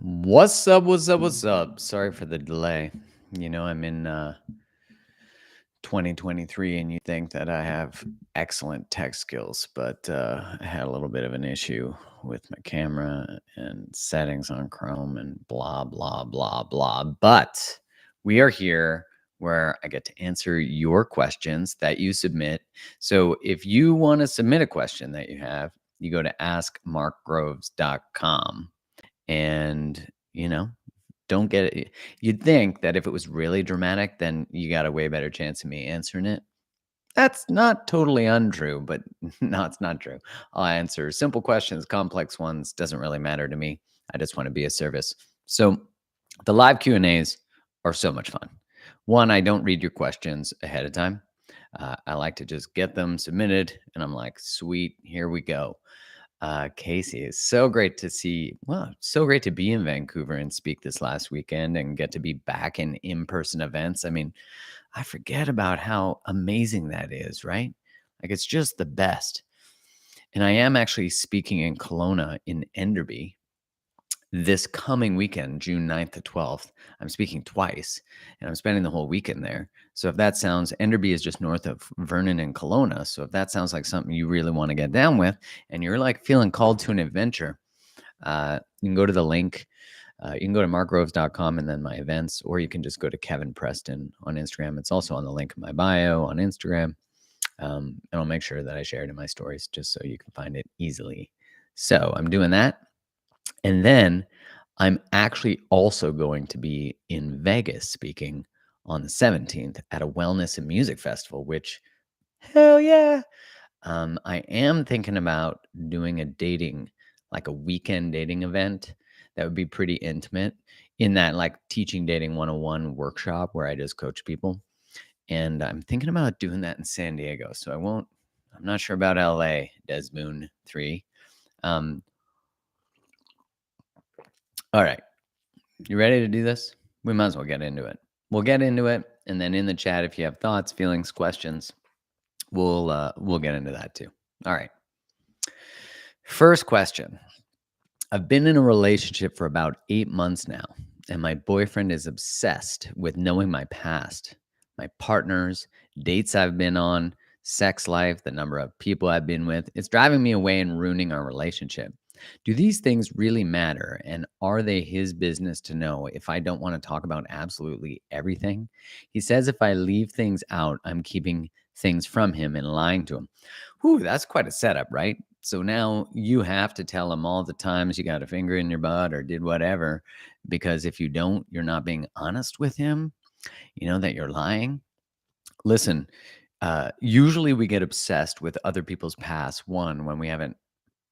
What's up? What's up? What's up? Sorry for the delay. I'm in 2023, and you think that I have excellent tech skills, but I had a little bit of an issue with my camera and settings on Chrome and blah, blah, blah, blah. But we are here where I get to answer your questions that you submit. So if you want to submit a question that you have, you go to askmarkgroves.com. And, don't get it. You'd think that if it was really dramatic, then you got a way better chance of me answering it. That's not totally untrue, but no, it's not true. I'll answer simple questions, complex ones, doesn't really matter to me. I just want to be a service. So the live Q&As are so much fun. One, I don't read your questions ahead of time. I like to just get them submitted, and I'm like, sweet, here we go. Casey, it's so great to see. Well, so great to be in Vancouver and speak this last weekend and get to be back in in-person events. I mean, I forget about how amazing that is, right? Like it's just the best. And I am actually speaking in Kelowna in Enderby this coming weekend, June 9th to 12th. I'm speaking twice, and I'm spending the whole weekend there. So if that sounds, Enderby is just north of Vernon and Kelowna. So if that sounds like something you really want to get down with, and you're like feeling called to an adventure, you can go to the link. You can go to markgroves.com and then my events, or you can just go to Kevin Preston on Instagram. It's also on the link in my bio on Instagram. And I'll make sure that I share it in my stories just so you can find it easily. So I'm doing that. And then I'm actually also going to be in Vegas speaking on the 17th at a wellness and music festival, which, hell yeah. I am thinking about doing like a weekend dating event that would be pretty intimate in that like teaching dating 101 workshop where I just coach people. And I'm thinking about doing that in San Diego. So I'm not sure about LA, Desmoon 3. All right. You ready to do this? We might as well get into it. We'll get into it, and then in the chat, if you have thoughts, feelings, questions, we'll get into that too. All right. First question. I've been in a relationship for about 8 months now, and my boyfriend is obsessed with knowing my past, my partners, dates I've been on, sex life, the number of people I've been with. It's driving me away and ruining our relationship. Do these things really matter? And are they his business to know if I don't want to talk about absolutely everything? He says if I leave things out, I'm keeping things from him and lying to him. Whew, that's quite a setup, right? So now you have to tell him all the times you got a finger in your butt or did whatever, because if you don't, you're not being honest with him, that you're lying. Listen, usually we get obsessed with other people's past, one, when we haven't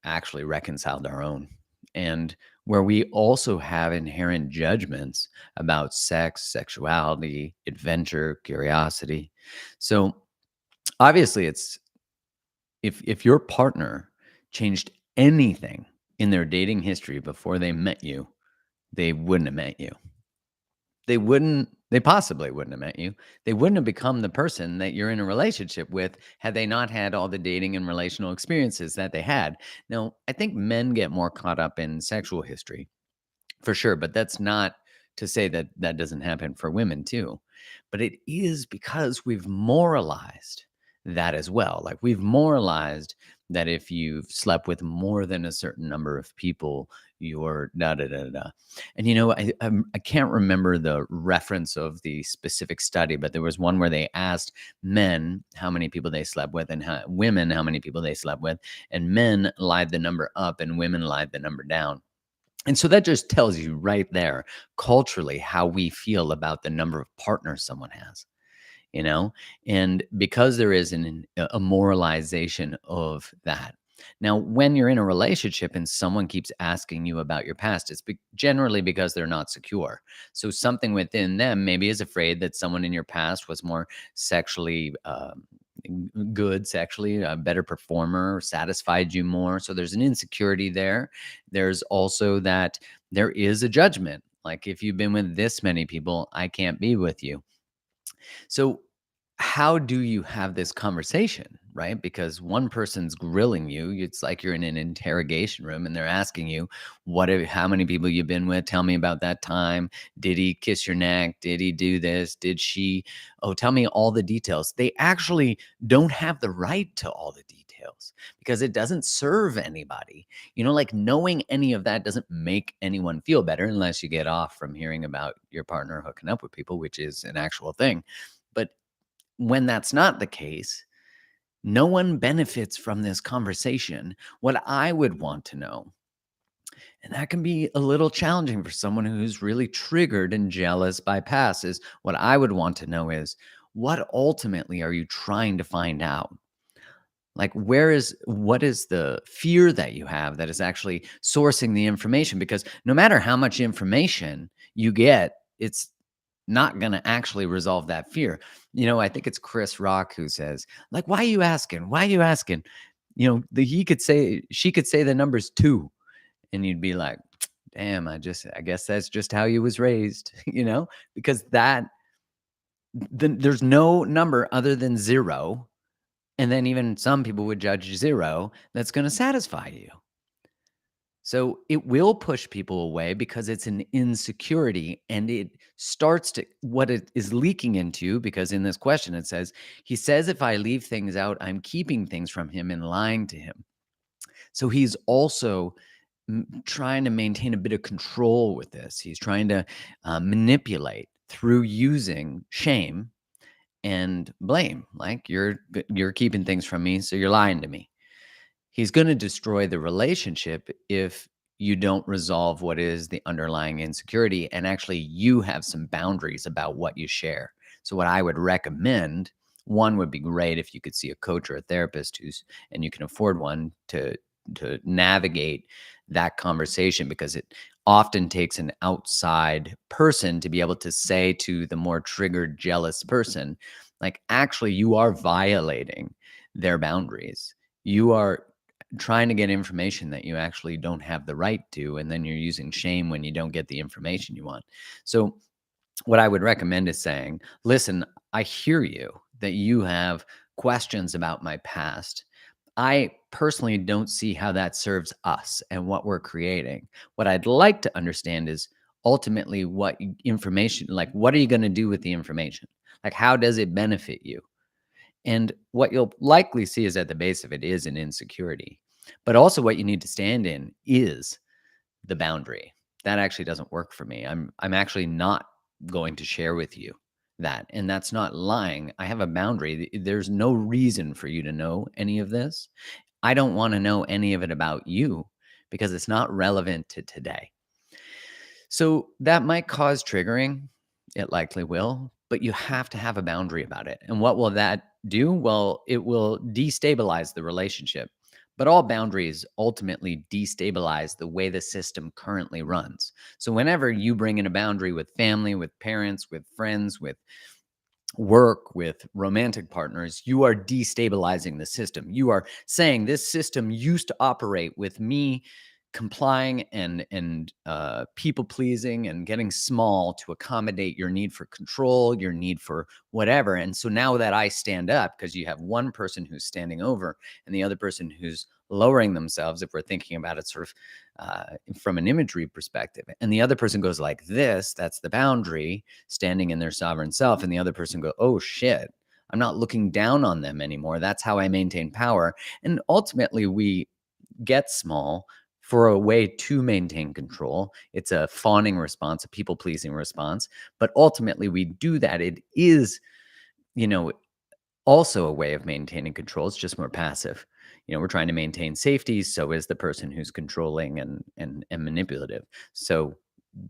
actually reconciled our own, and where we also have inherent judgments about sex, sexuality, adventure, curiosity. So obviously it's if your partner changed anything in their dating history before they met you, they wouldn't have met you. They possibly wouldn't have met you. They wouldn't have become the person that you're in a relationship with had they not had all the dating and relational experiences that they had. Now, I think men get more caught up in sexual history for sure, but that's not to say that that doesn't happen for women too. But it is because we've moralized that as well. Like we've moralized that if you've slept with more than a certain number of people, you're da da da da. And I can't remember the reference of the specific study, but there was one where they asked men how many people they slept with, and women how many people they slept with, and men lied the number up, and women lied the number down. And so that just tells you right there, culturally, how we feel about the number of partners someone has, and because there is a moralization of that. Now, when you're in a relationship and someone keeps asking you about your past, it's generally because they're not secure. So something within them maybe is afraid that someone in your past was more sexually good, sexually, a better performer, satisfied you more. So there's an insecurity there. There's also that there is a judgment. Like if you've been with this many people, I can't be with you. So how do you have this conversation, right? Because one person's grilling you. It's like you're in an interrogation room and they're asking you, how many people you've been with? Tell me about that time. Did he kiss your neck? Did he do this? Did she? Oh, tell me all the details. They actually don't have the right to all the details because it doesn't serve anybody. Like knowing any of that doesn't make anyone feel better unless you get off from hearing about your partner hooking up with people, which is an actual thing. But when that's not the case, no one benefits from this conversation. What I would want to know, and that can be a little challenging for someone who's really triggered and jealous by past, is what I would want to know is what ultimately are you trying to find out? Like, what is the fear that you have that is actually sourcing the information? Because no matter how much information you get, it's not gonna actually resolve that fear. I think it's Chris Rock who says, like, "Why are you asking? Why are you asking?" She could say the number's 2, and you'd be like, "Damn, I guess that's just how you was raised," because there's no number other than 0, and then even some people would judge 0 that's gonna satisfy you. So it will push people away because it's an insecurity and it starts to what it is leaking into. Because in this question, it says, he says, if I leave things out, I'm keeping things from him and lying to him. So he's also trying to maintain a bit of control with this. He's trying to manipulate through using shame and blame. Like you're keeping things from me, so you're lying to me. He's gonna destroy the relationship if you don't resolve what is the underlying insecurity, and actually you have some boundaries about what you share. So what I would recommend, one would be great if you could see a coach or a therapist and you can afford one to navigate that conversation, because it often takes an outside person to be able to say to the more triggered, jealous person, like, actually, you are violating their boundaries. You are trying to get information that you actually don't have the right to, and then you're using shame when you don't get the information you want. So what I would recommend is saying, listen, I hear you that you have questions about my past. I personally don't see how that serves us and what we're creating. What I'd like to understand is ultimately information, like, what are you going to do with the information? Like, how does it benefit you? And what you'll likely see is at the base of it is an insecurity. But also what you need to stand in is the boundary. That actually doesn't work for me. I'm actually not going to share with you that. And that's not lying. I have a boundary. There's no reason for you to know any of this. I don't want to know any of it about you because it's not relevant to today. So that might cause triggering. It likely will, but you have to have a boundary about it. And what will that do? Well, it will destabilize the relationship. But all boundaries ultimately destabilize the way the system currently runs. So whenever you bring in a boundary with family, with parents, with friends, with work, with romantic partners, you are destabilizing the system. You are saying this system used to operate with me complying and people pleasing and getting small to accommodate your need for control, your need for whatever. And so now that I stand up, because you have one person who's standing over and the other person who's lowering themselves, if we're thinking about it sort of from an imagery perspective, and the other person goes like this, that's the boundary, standing in their sovereign self, and the other person go, oh shit, I'm not looking down on them anymore. That's how I maintain power. And ultimately we get small for a way to maintain control. It's a fawning response, a people pleasing response. But ultimately, we do that. It is, you know, also a way of maintaining control. It's just more passive. We're trying to maintain safety. So is the person who's controlling and manipulative. So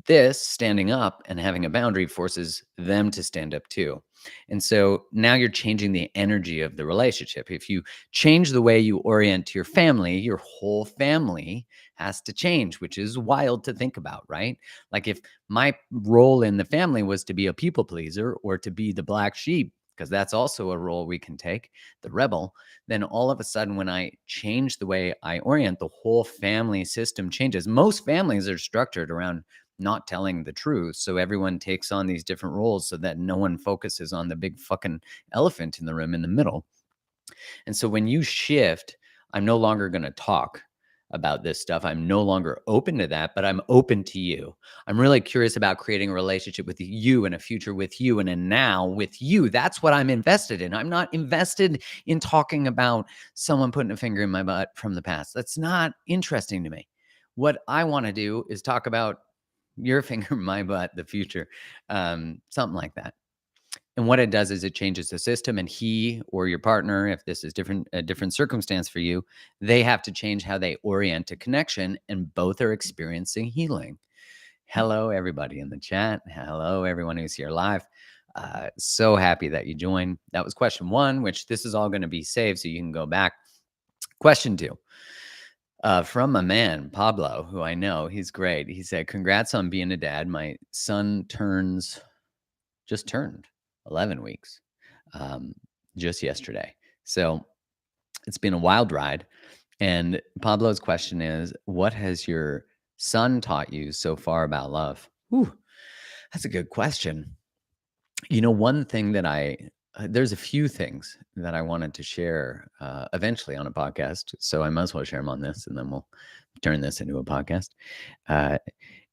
this standing up and having a boundary forces them to stand up too. And so now you're changing the energy of the relationship. If you change the way you orient to your family, your whole family has to change, which is wild to think about, right? Like if my role in the family was to be a people pleaser or to be the black sheep, because that's also a role we can take, the rebel, then all of a sudden, when I change the way I orient, the whole family system changes. Most families are structured around not telling the truth. So everyone takes on these different roles so that no one focuses on the big fucking elephant in the room in the middle. And so when you shift, I'm no longer going to talk about this stuff. I'm no longer open to that, but I'm open to you. I'm really curious about creating a relationship with you and a future with you and a now with you. That's what I'm invested in. I'm not invested in talking about someone putting a finger in my butt from the past. That's not interesting to me. What I want to do is talk about your finger in my butt, the future, something like that. And what it does is it changes the system, and he or your partner, if this is a different circumstance for you, they have to change how they orient to connection, and both are experiencing healing. Hello, everybody in the chat. Hello, everyone who's here live. So happy that you joined. That was question 1, which this is all going to be saved so you can go back. Question 2. From a man, Pablo, who I know, he's great. He said, "Congrats on being a dad. My son just turned 11 weeks just yesterday. So it's been a wild ride." And Pablo's question is, what has your son taught you so far about love? Ooh, that's a good question. One thing that there's a few things that I wanted to share eventually on a podcast. So I might as well share them on this, and then we'll turn this into a podcast. Uh,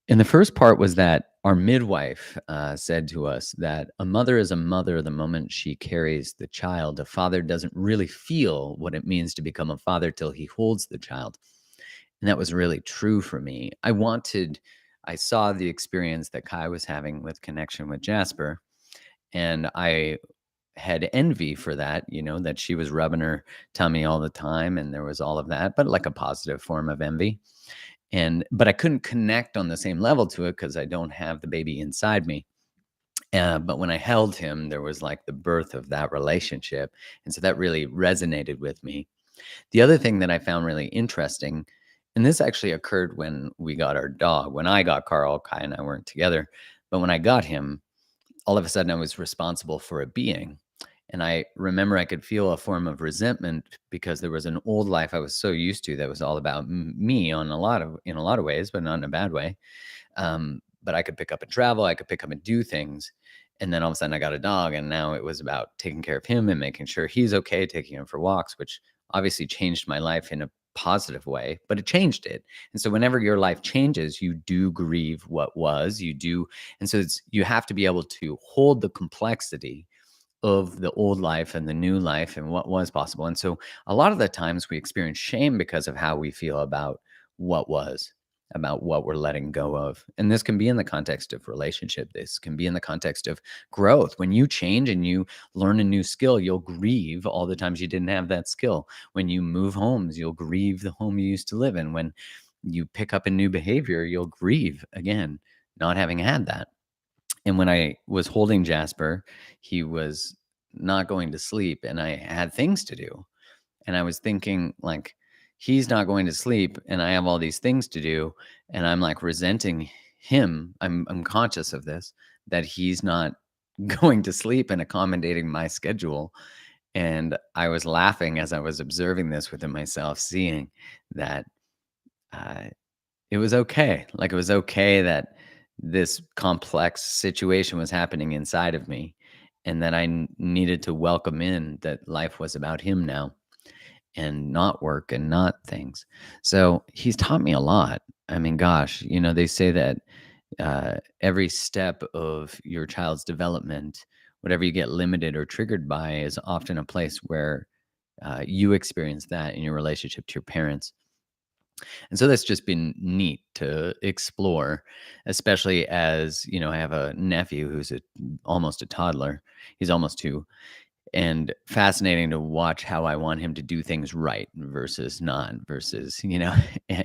and the first part was that our midwife said to us that a mother is a mother the moment she carries the child. A father doesn't really feel what it means to become a father till he holds the child. And that was really true for me. I saw the experience that Kai was having with connection with Jasper. And I had envy for that, that she was rubbing her tummy all the time. And there was all of that, but like a positive form of envy. But I couldn't connect on the same level to it because I don't have the baby inside me. But when I held him, there was like the birth of that relationship. And so that really resonated with me. The other thing that I found really interesting, and this actually occurred when we got our dog. When I got Carl, Kai and I weren't together. But when I got him, all of a sudden I was responsible for a being. And I remember I could feel a form of resentment because there was an old life I was so used to that was all about me in a lot of ways, but not in a bad way. But I could pick up and travel, I could pick up and do things. And then all of a sudden I got a dog, and now it was about taking care of him and making sure he's okay, taking him for walks, which obviously changed my life in a positive way, but it changed it. And so whenever your life changes, you do grieve what was, you do. And so you have to be able to hold the complexity of the old life and the new life and what was possible. And so a lot of the times we experience shame because of how we feel about what was, about what we're letting go of. And this can be in the context of relationship. This can be in the context of growth. When you change and you learn a new skill, you'll grieve all the times you didn't have that skill. When you move homes, you'll grieve the home you used to live in. When you pick up a new behavior, you'll grieve again, not having had that. And when I was holding Jasper, he was not going to sleep, and I had things to do. And I was thinking, like, he's not going to sleep, and I have all these things to do, and I'm like resenting him. I'm conscious of this, that he's not going to sleep and accommodating my schedule. And I was laughing as I was observing this within myself, seeing that uh, it was okay. Like, it was okay that this complex situation was happening inside of me, and that I needed to welcome in that life was about him now and not work and not things. So he's taught me a lot. I mean, gosh, they say that every step of your child's development, whatever you get limited or triggered by, is often a place where you experience that in your relationship to your parents. And so that's just been neat to explore, especially as, I have a nephew who's almost a toddler. He's almost 2. And fascinating to watch how I want him to do things right versus not, versus,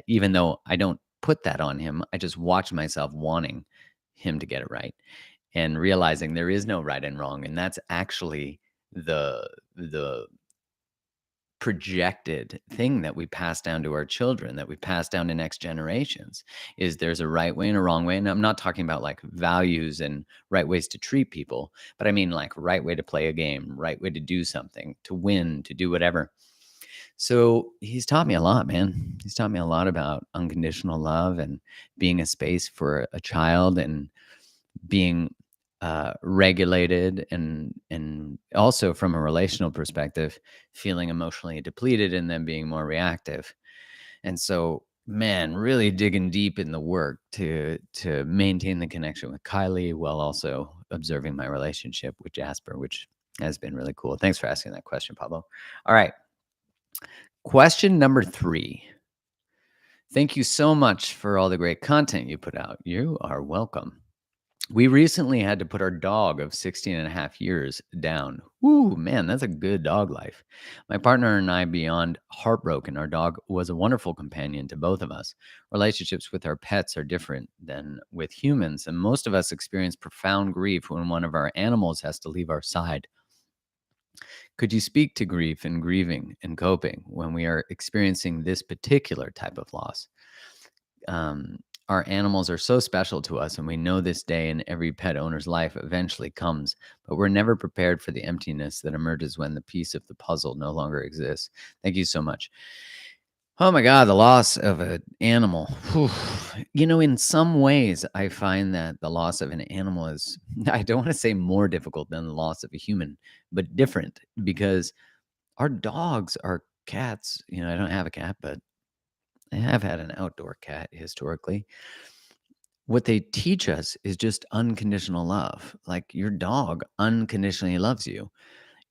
even though I don't put that on him, I just watch myself wanting him to get it right and realizing there is no right and wrong. And that's actually the projected thing that we pass down to our children, that we pass down to next generations, is there's a right way and a wrong way. And I'm not talking about like values and right ways to treat people, but I mean like right way to play a game, right way to do something, to win, to do whatever. So he's taught me a lot, man. He's taught me a lot about unconditional love and being a space for a child and being regulated and also from a relational perspective, feeling emotionally depleted and then being more reactive. And so, man, really digging deep in the work to maintain the connection with Kylie while also observing my relationship with Jasper, which has been really cool. Thanks for asking that question, Pablo. All right. Question number 3. Thank you so much for all the great content you put out. You are welcome. We recently had to put our dog of 16 and a half years down. Ooh, man, that's a good dog life. My partner and I beyond heartbroken. Our dog was a wonderful companion to both of us. Relationships with our pets are different than with humans, and most of us experience profound grief when one of our animals has to leave our side. Could you speak to grief and grieving and coping when we are experiencing this particular type of loss? Um, our animals are so special to us, and we know this day in every pet owner's life eventually comes, but we're never prepared for the emptiness that emerges when the piece of the puzzle no longer exists. Thank you so much. Oh my God, the loss of an animal. Whew. In some ways, I find that the loss of an animal is, I don't want to say more difficult than the loss of a human, but different because our dogs, our cats, I don't have a cat, but I have had an outdoor cat historically. What they teach us is just unconditional love. Like your dog unconditionally loves you,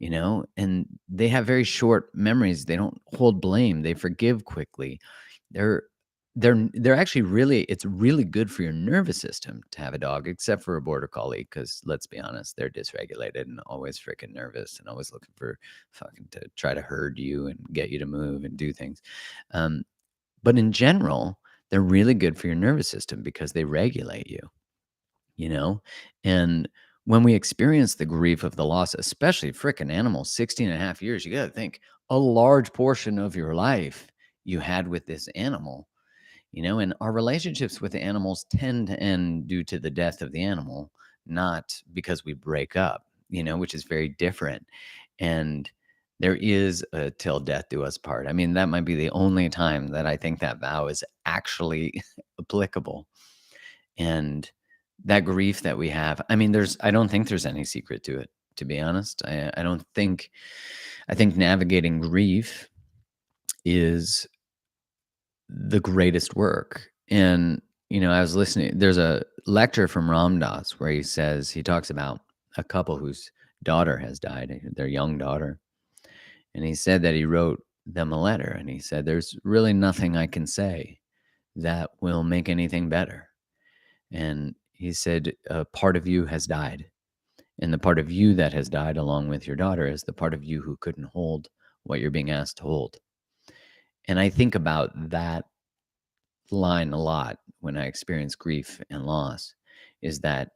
and they have very short memories. They don't hold blame. They forgive quickly. They're they're actually really it's really good for your nervous system to have a dog, except for a border collie, because let's be honest, they're dysregulated and always freaking nervous and always looking for fucking to try to herd you and get you to move and do things. Um, but in general, they're really good for your nervous system because they regulate you know? And when we experience the grief of the loss, especially frickin' animals, 16 and a half years, you got to think a large portion of your life you had with this animal, and our relationships with the animals tend to end due to the death of the animal, not because we break up, which is very different. And there is a till death do us part. I mean, that might be the only time that I think that vow is actually applicable. And that grief that we have, I mean, I don't think there's any secret to it, to be honest. I don't think, I think navigating grief is the greatest work. And I was listening, there's a lecture from Ram Dass where he talks about a couple whose daughter has died, their young daughter. And he said that he wrote them a letter and he said, there's really nothing I can say that will make anything better. And he said, a part of you has died. And the part of you that has died along with your daughter is the part of you who couldn't hold what you're being asked to hold. And I think about that line a lot when I experience grief and loss is that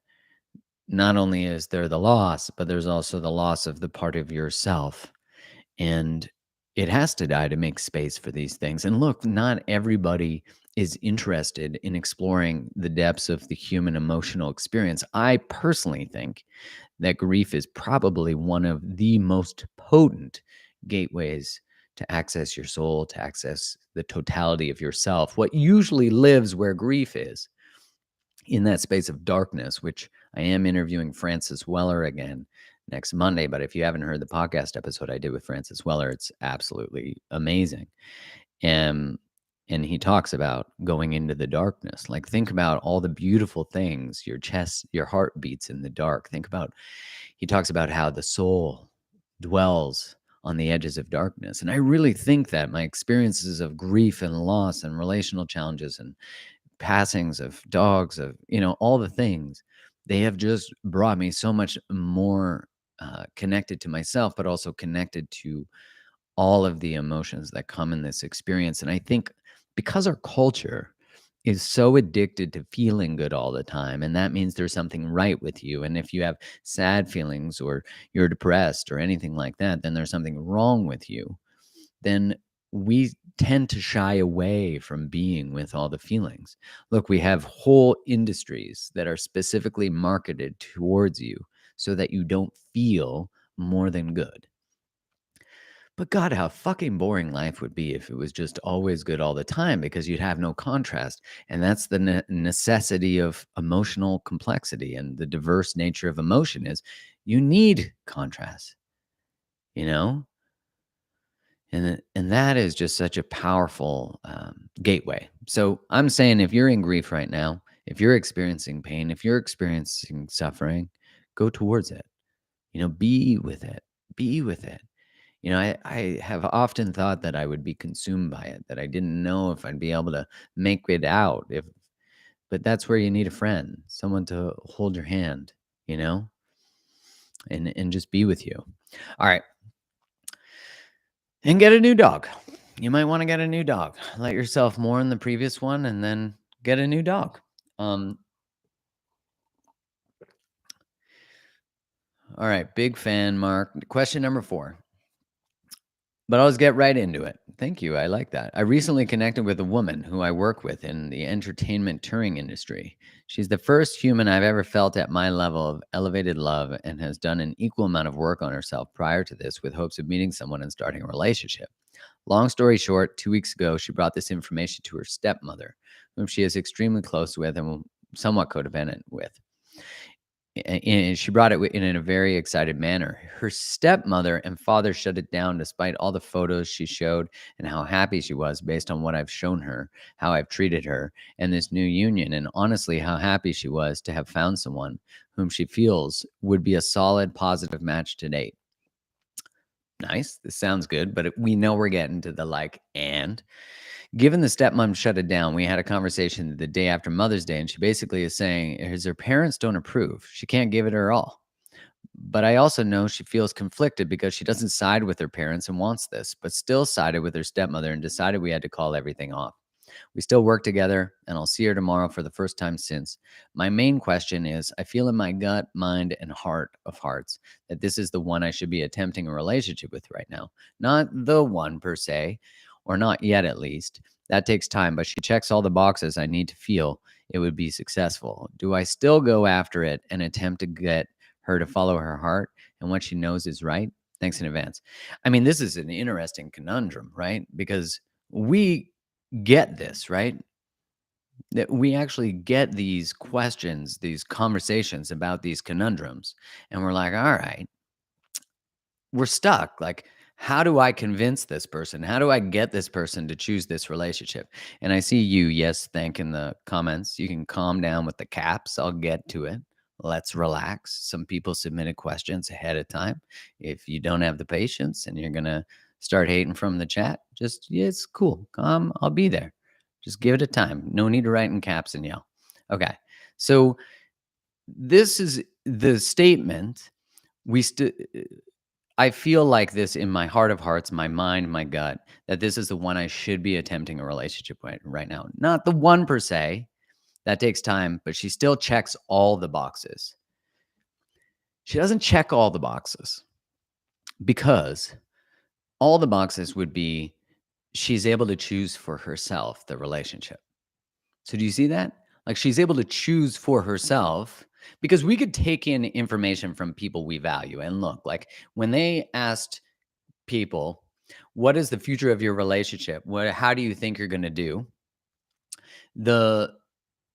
not only is there the loss, but there's also the loss of the part of yourself. And it has to die to make space for these things. And look, not everybody is interested in exploring the depths of the human emotional experience. I personally think that grief is probably one of the most potent gateways to access your soul, to access the totality of yourself. What usually lives where grief is in that space of darkness, which I am interviewing Francis Weller again next Monday. But if you haven't heard the podcast episode I did with Francis Weller, it's absolutely amazing. And and he talks about going into the darkness. Like think about all the beautiful things, your heart beats in the dark. He talks about how the soul dwells on the edges of darkness. And I really think that my experiences of grief and loss and relational challenges and passings of dogs, of all the things, they have just brought me so much more connected to myself, but also connected to all of the emotions that come in this experience. And I think because our culture is so addicted to feeling good all the time, and that means there's something right with you. And if you have sad feelings or you're depressed or anything like that, then there's something wrong with you. Then we tend to shy away from being with all the feelings. Look, we have whole industries that are specifically marketed towards you so that you don't feel more than good. But God, how fucking boring life would be if it was just always good all the time because you'd have no contrast. And that's the necessity of emotional complexity and the diverse nature of emotion is you need contrast, you know? And that is just such a powerful gateway. So I'm saying if you're in grief right now, if you're experiencing pain, if you're experiencing suffering, go towards it. Be with it. Be with it. I have often thought that I would be consumed by it, that I didn't know if I'd be able to make it out. But that's where you need a friend, someone to hold your hand, you know, and just be with you. All right. And get a new dog. You might want to get a new dog. Let yourself mourn the previous one and then get a new dog. Um, all right. Big fan, Mark. Question number 4. But I'll just get right into it. Thank you. I like that. I recently connected with a woman who I work with in the entertainment touring industry. She's the first human I've ever felt at my level of elevated love and has done an equal amount of work on herself prior to this with hopes of meeting someone and starting a relationship. Long story short, 2 weeks ago, she brought this information to her stepmother, whom she is extremely close with and somewhat codependent with. And she brought it in a very excited manner. Her stepmother and father shut it down despite all the photos she showed and how happy she was based on what I've shown her, how I've treated her, and this new union. And honestly, how happy she was to have found someone whom she feels would be a solid, positive match to date. Nice. This sounds good, but we know we're getting to the and. Given the stepmom shut it down, we had a conversation the day after Mother's Day, and she basically is saying is her parents don't approve. She can't give it her all. But I also know she feels conflicted because she doesn't side with her parents and wants this, but still sided with her stepmother and decided we had to call everything off. We still work together, and I'll see her tomorrow for the first time since. My main question is I feel in my gut, mind, and heart of hearts that this is the one I should be attempting a relationship with right now. Not the one per se, or not yet at least. That takes time, but she checks all the boxes I need to feel it would be successful. Do I still go after it and attempt to get her to follow her heart and what she knows is right? Thanks in advance. I mean, this is an interesting conundrum, right? Because we get this, right? That we actually get these questions, these conversations about these conundrums, and we're like, all right, we're stuck. Like, how do I convince this person? How do I get this person to choose this relationship? And I see you, yes, thank in the comments. You can calm down with the caps. I'll get to it. Let's relax. Some people submitted questions ahead of time. If you don't have the patience and you're going to start hating from the chat, just, yeah, it's cool. Calm. I'll be there. Just give it a time. No need to write in caps and yell. Okay. So this is the statement. We still. I feel like this in my heart of hearts, my mind, my gut, that this is the one I should be attempting a relationship with right now. Not the one per se. That takes time, but she still checks all the boxes. She doesn't check all the boxes because all the boxes would be she's able to choose for herself the relationship. So do you see that? Like she's able to choose for herself because we could take in information from people we value and look like when they asked people, what is the future of your relationship? How do you think you're going to do? The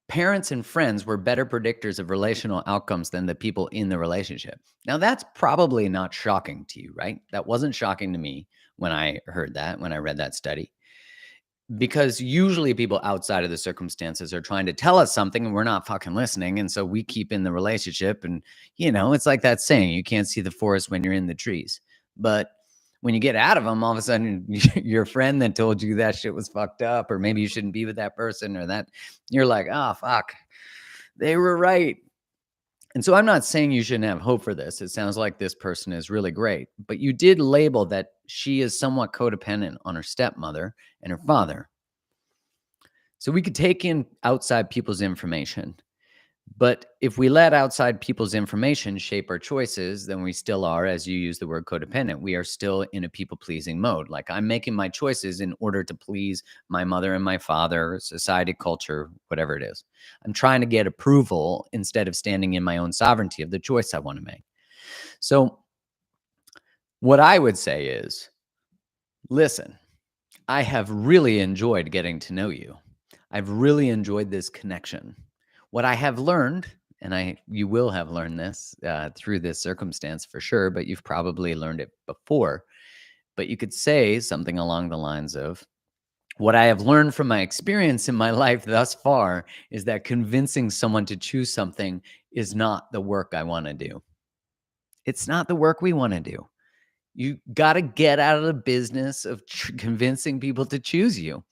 parents and friends were better predictors of relational outcomes than the people in the relationship. Now, that's probably not shocking to you, right? That wasn't shocking to me when I heard that, when I read that study, because usually people outside of the circumstances are trying to tell us something and we're not fucking listening. And so we keep in the relationship. And, it's like that saying, you can't see the forest when you're in the trees. But when you get out of them, all of a sudden your friend that told you that shit was fucked up, or maybe you shouldn't be with that person or that, you're like, oh, fuck, they were right. And so I'm not saying you shouldn't have hope for this. It sounds like this person is really great, but you did label that she is somewhat codependent on her stepmother and her father. So we could take in outside people's information. But if we let outside people's information shape our choices, then we still are, as you use the word codependent, we are still in a people pleasing mode. Like I'm making my choices in order to please my mother and my father, society, culture, whatever it is. I'm trying to get approval instead of standing in my own sovereignty of the choice I want to make. So what I would say is Listen, I have really enjoyed getting to know you. I've really enjoyed this connection. What I have learned, and you will have learned this through this circumstance for sure, but you've probably learned it before. But you could say something along the lines of, what I have learned from my experience in my life thus far is that convincing someone to choose something is not the work I want to do. It's not the work we want to do. You got to get out of the business of convincing people to choose you.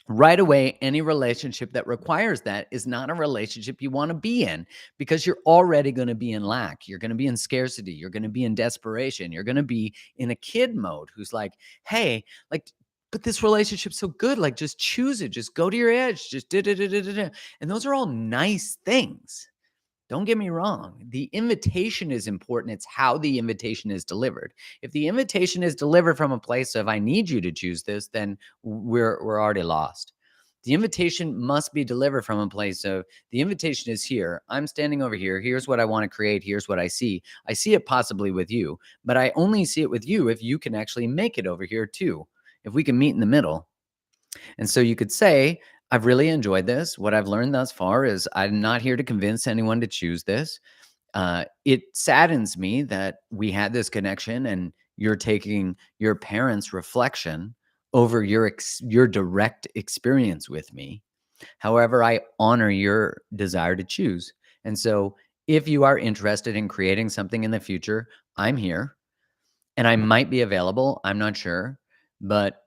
Right away, any relationship that requires that is not a relationship you want to be in, because you're already going to be in lack. You're going to be in scarcity. You're going to be in desperation. You're going to be in a kid mode who's like, hey, like, but this relationship's so good. Like, just choose it. Just go to your edge. Just da da da da da. And those are all nice things. Don't get me wrong. The invitation is important. It's how the invitation is delivered. If the invitation is delivered from a place of, I need you to choose this, then we're already lost. The invitation must be delivered from a place of, the invitation is here. I'm standing over here. Here's what I want to create. Here's what I see. I see it possibly with you, but I only see it with you if you can actually make it over here too. If we can meet in the middle. And so you could say, I've really enjoyed this. What I've learned thus far is I'm not here to convince anyone to choose this. It saddens me that we had this connection and you're taking your parents' reflection over your direct experience with me. However, I honor your desire to choose. And so if you are interested in creating something in the future, I'm here and I might be available. I'm not sure, but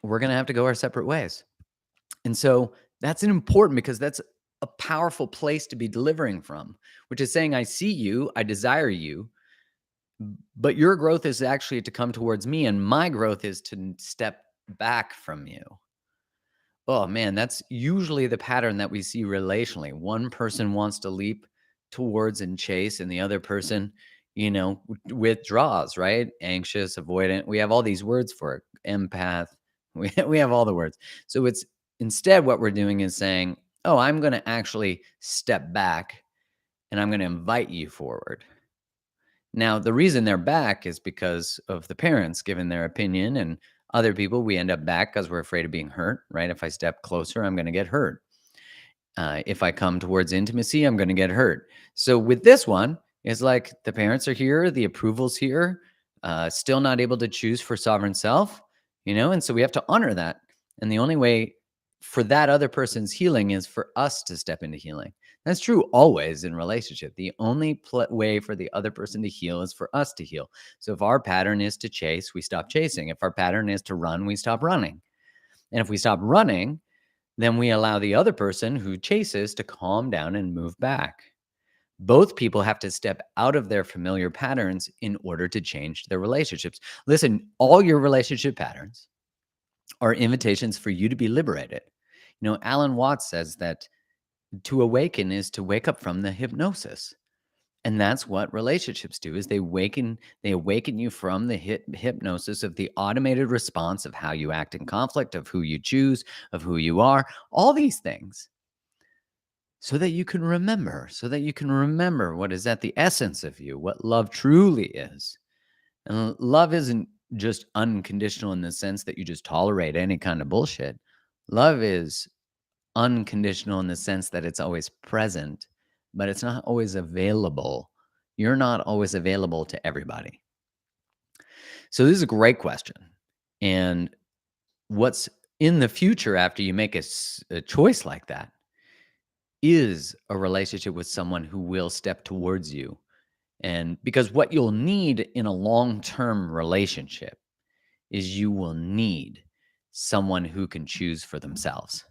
we're going to have to go our separate ways. And so that's an important, because that's a powerful place to be delivering from, which is saying, I see you, I desire you, but your growth is actually to come towards me, and my growth is to step back from you. Oh man, that's usually the pattern that we see relationally. One person wants to leap towards and chase, and the other person, withdraws, right? Anxious, avoidant. We have all these words for it. Empath. We have all the words. So it's instead what we're doing is saying, oh, I'm going to actually step back and I'm going to invite you forward. Now, the reason they're back is because of the parents giving their opinion, and other people, we end up back because we're afraid of being hurt, right? If I step closer, I'm going to get hurt. If I come towards intimacy, I'm going to get hurt. So with this one, it's like the parents are here, the approval's here, still not able to choose for sovereign self, and so we have to honor that. And the only way for that other person's healing is for us to step into healing. That's true always in relationship. The only way for the other person to heal is for us to heal. So if our pattern is to chase, we stop chasing. If our pattern is to run, we stop running. And if we stop running, then we allow the other person who chases to calm down and move back. Both people have to step out of their familiar patterns in order to change their relationships. Listen, all your relationship patterns are invitations for you to be liberated. Alan Watts says that to awaken is to wake up from the hypnosis. And that's what relationships do, is they awaken you from the hypnosis of the automated response of how you act in conflict, of who you choose, of who you are, all these things. So that you can remember what is at the essence of you, what love truly is. And love isn't just unconditional in the sense that you just tolerate any kind of bullshit. Love is unconditional in the sense that it's always present, but it's not always available. You're not always available to everybody. So this is a great question. And what's in the future after you make a choice like that is a relationship with someone who will step towards you. And because what you'll need in a long-term relationship is you will need someone who can choose for themselves.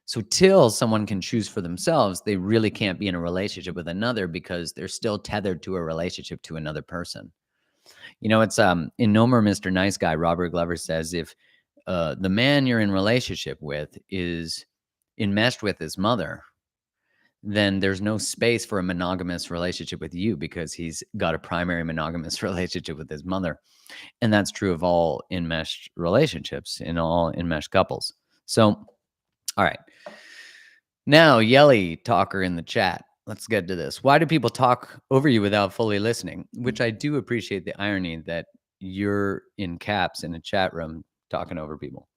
So till someone can choose for themselves, they really can't be in a relationship with another, because they're still tethered to a relationship to another person. It's in No More Mr. Nice Guy, Robert Glover says, if the man you're in relationship with is enmeshed with his mother, then there's no space for a monogamous relationship with you, because he's got a primary monogamous relationship with his mother. And that's true of all enmeshed relationships, in all enmeshed couples. So, all right. Now, Yelly Talker in the chat. Let's get to this. Why do people talk over you without fully listening? Which I do appreciate the irony that you're in caps in a chat room talking over people.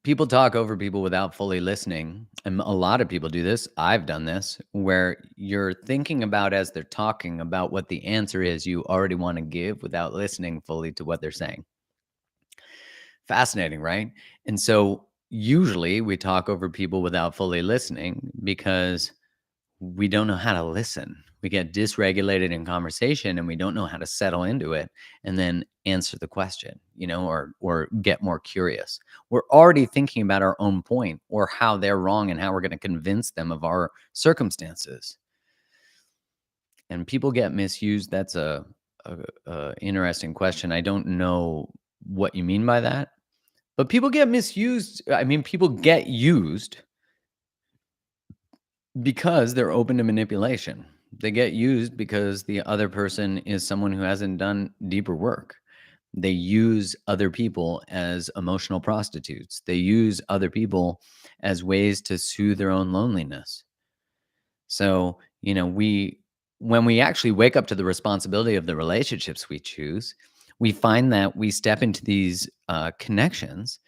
People talk over people without fully listening. And a lot of people do this. I've done this where you're thinking about as they're talking about what the answer is you already want to give without listening fully to what they're saying. Fascinating, right? And so usually we talk over people without fully listening because we don't know how to listen. We get dysregulated in conversation and we don't know how to settle into it and then answer the question, or get more curious. We're already thinking about our own point or how they're wrong and how we're going to convince them of our circumstances. And people get misused. That's a interesting question. I don't know what you mean by that, but people get misused. I mean, people get used because they're open to manipulation. They get used because the other person is someone who hasn't done deeper work. They use other people as emotional prostitutes. They use other people as ways to soothe their own loneliness. So, when we actually wake up to the responsibility of the relationships we choose, we find that we step into these connections.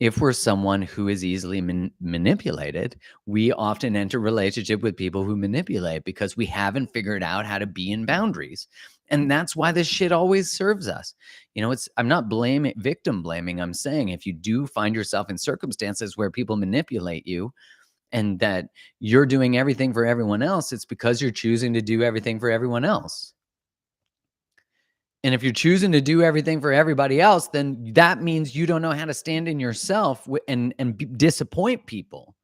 If we're someone who is easily manipulated, we often enter relationship with people who manipulate because we haven't figured out how to be in boundaries. And that's why this shit always serves us. I'm not victim blaming. I'm saying if you do find yourself in circumstances where people manipulate you and that you're doing everything for everyone else, it's because you're choosing to do everything for everyone else. And if you're choosing to do everything for everybody else, then that means you don't know how to stand in yourself and disappoint people.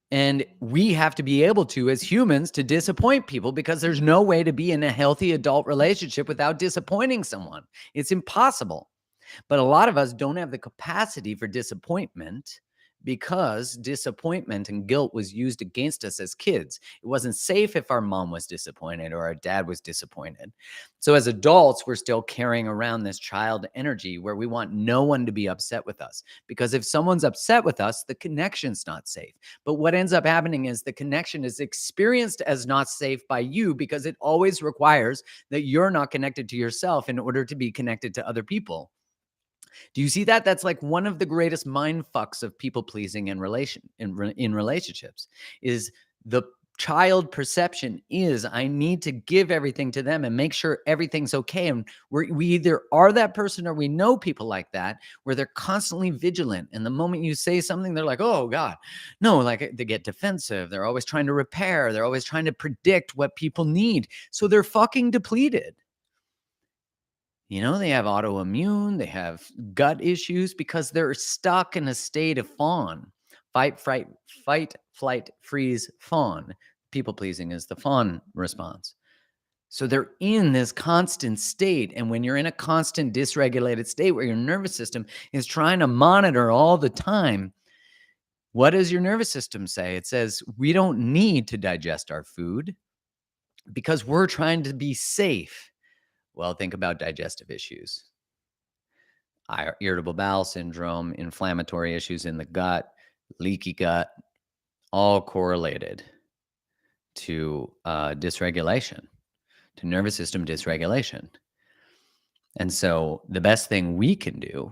And we have to be able to, as humans, to disappoint people because there's no way to be in a healthy adult relationship without disappointing someone. It's impossible. But a lot of us don't have the capacity for disappointment because disappointment and guilt was used against us as kids. It wasn't safe if our mom was disappointed or our dad was disappointed. So as adults, we're still carrying around this child energy where we want no one to be upset with us. Because if someone's upset with us, the connection's not safe. But what ends up happening is the connection is experienced as not safe by you because it always requires that you're not connected to yourself in order to be connected to other people. Do you see that? That's like one of the greatest mind fucks of people pleasing in relationships is the child perception is I need to give everything to them and make sure everything's okay. And we either are that person or we know people like that where they're constantly vigilant. And the moment you say something, they're like, oh God, no, like they get defensive. They're always trying to repair. They're always trying to predict what people need. So they're fucking depleted. They have autoimmune, they have gut issues because they're stuck in a state of fawn. Fight, flight, freeze, fawn. People pleasing is the fawn response. So they're in this constant state. And when you're in a constant dysregulated state where your nervous system is trying to monitor all the time, what does your nervous system say? It says, we don't need to digest our food because we're trying to be safe. Well, think about digestive issues. Irritable bowel syndrome, inflammatory issues in the gut, leaky gut, all correlated to dysregulation, to nervous system dysregulation. And so the best thing we can do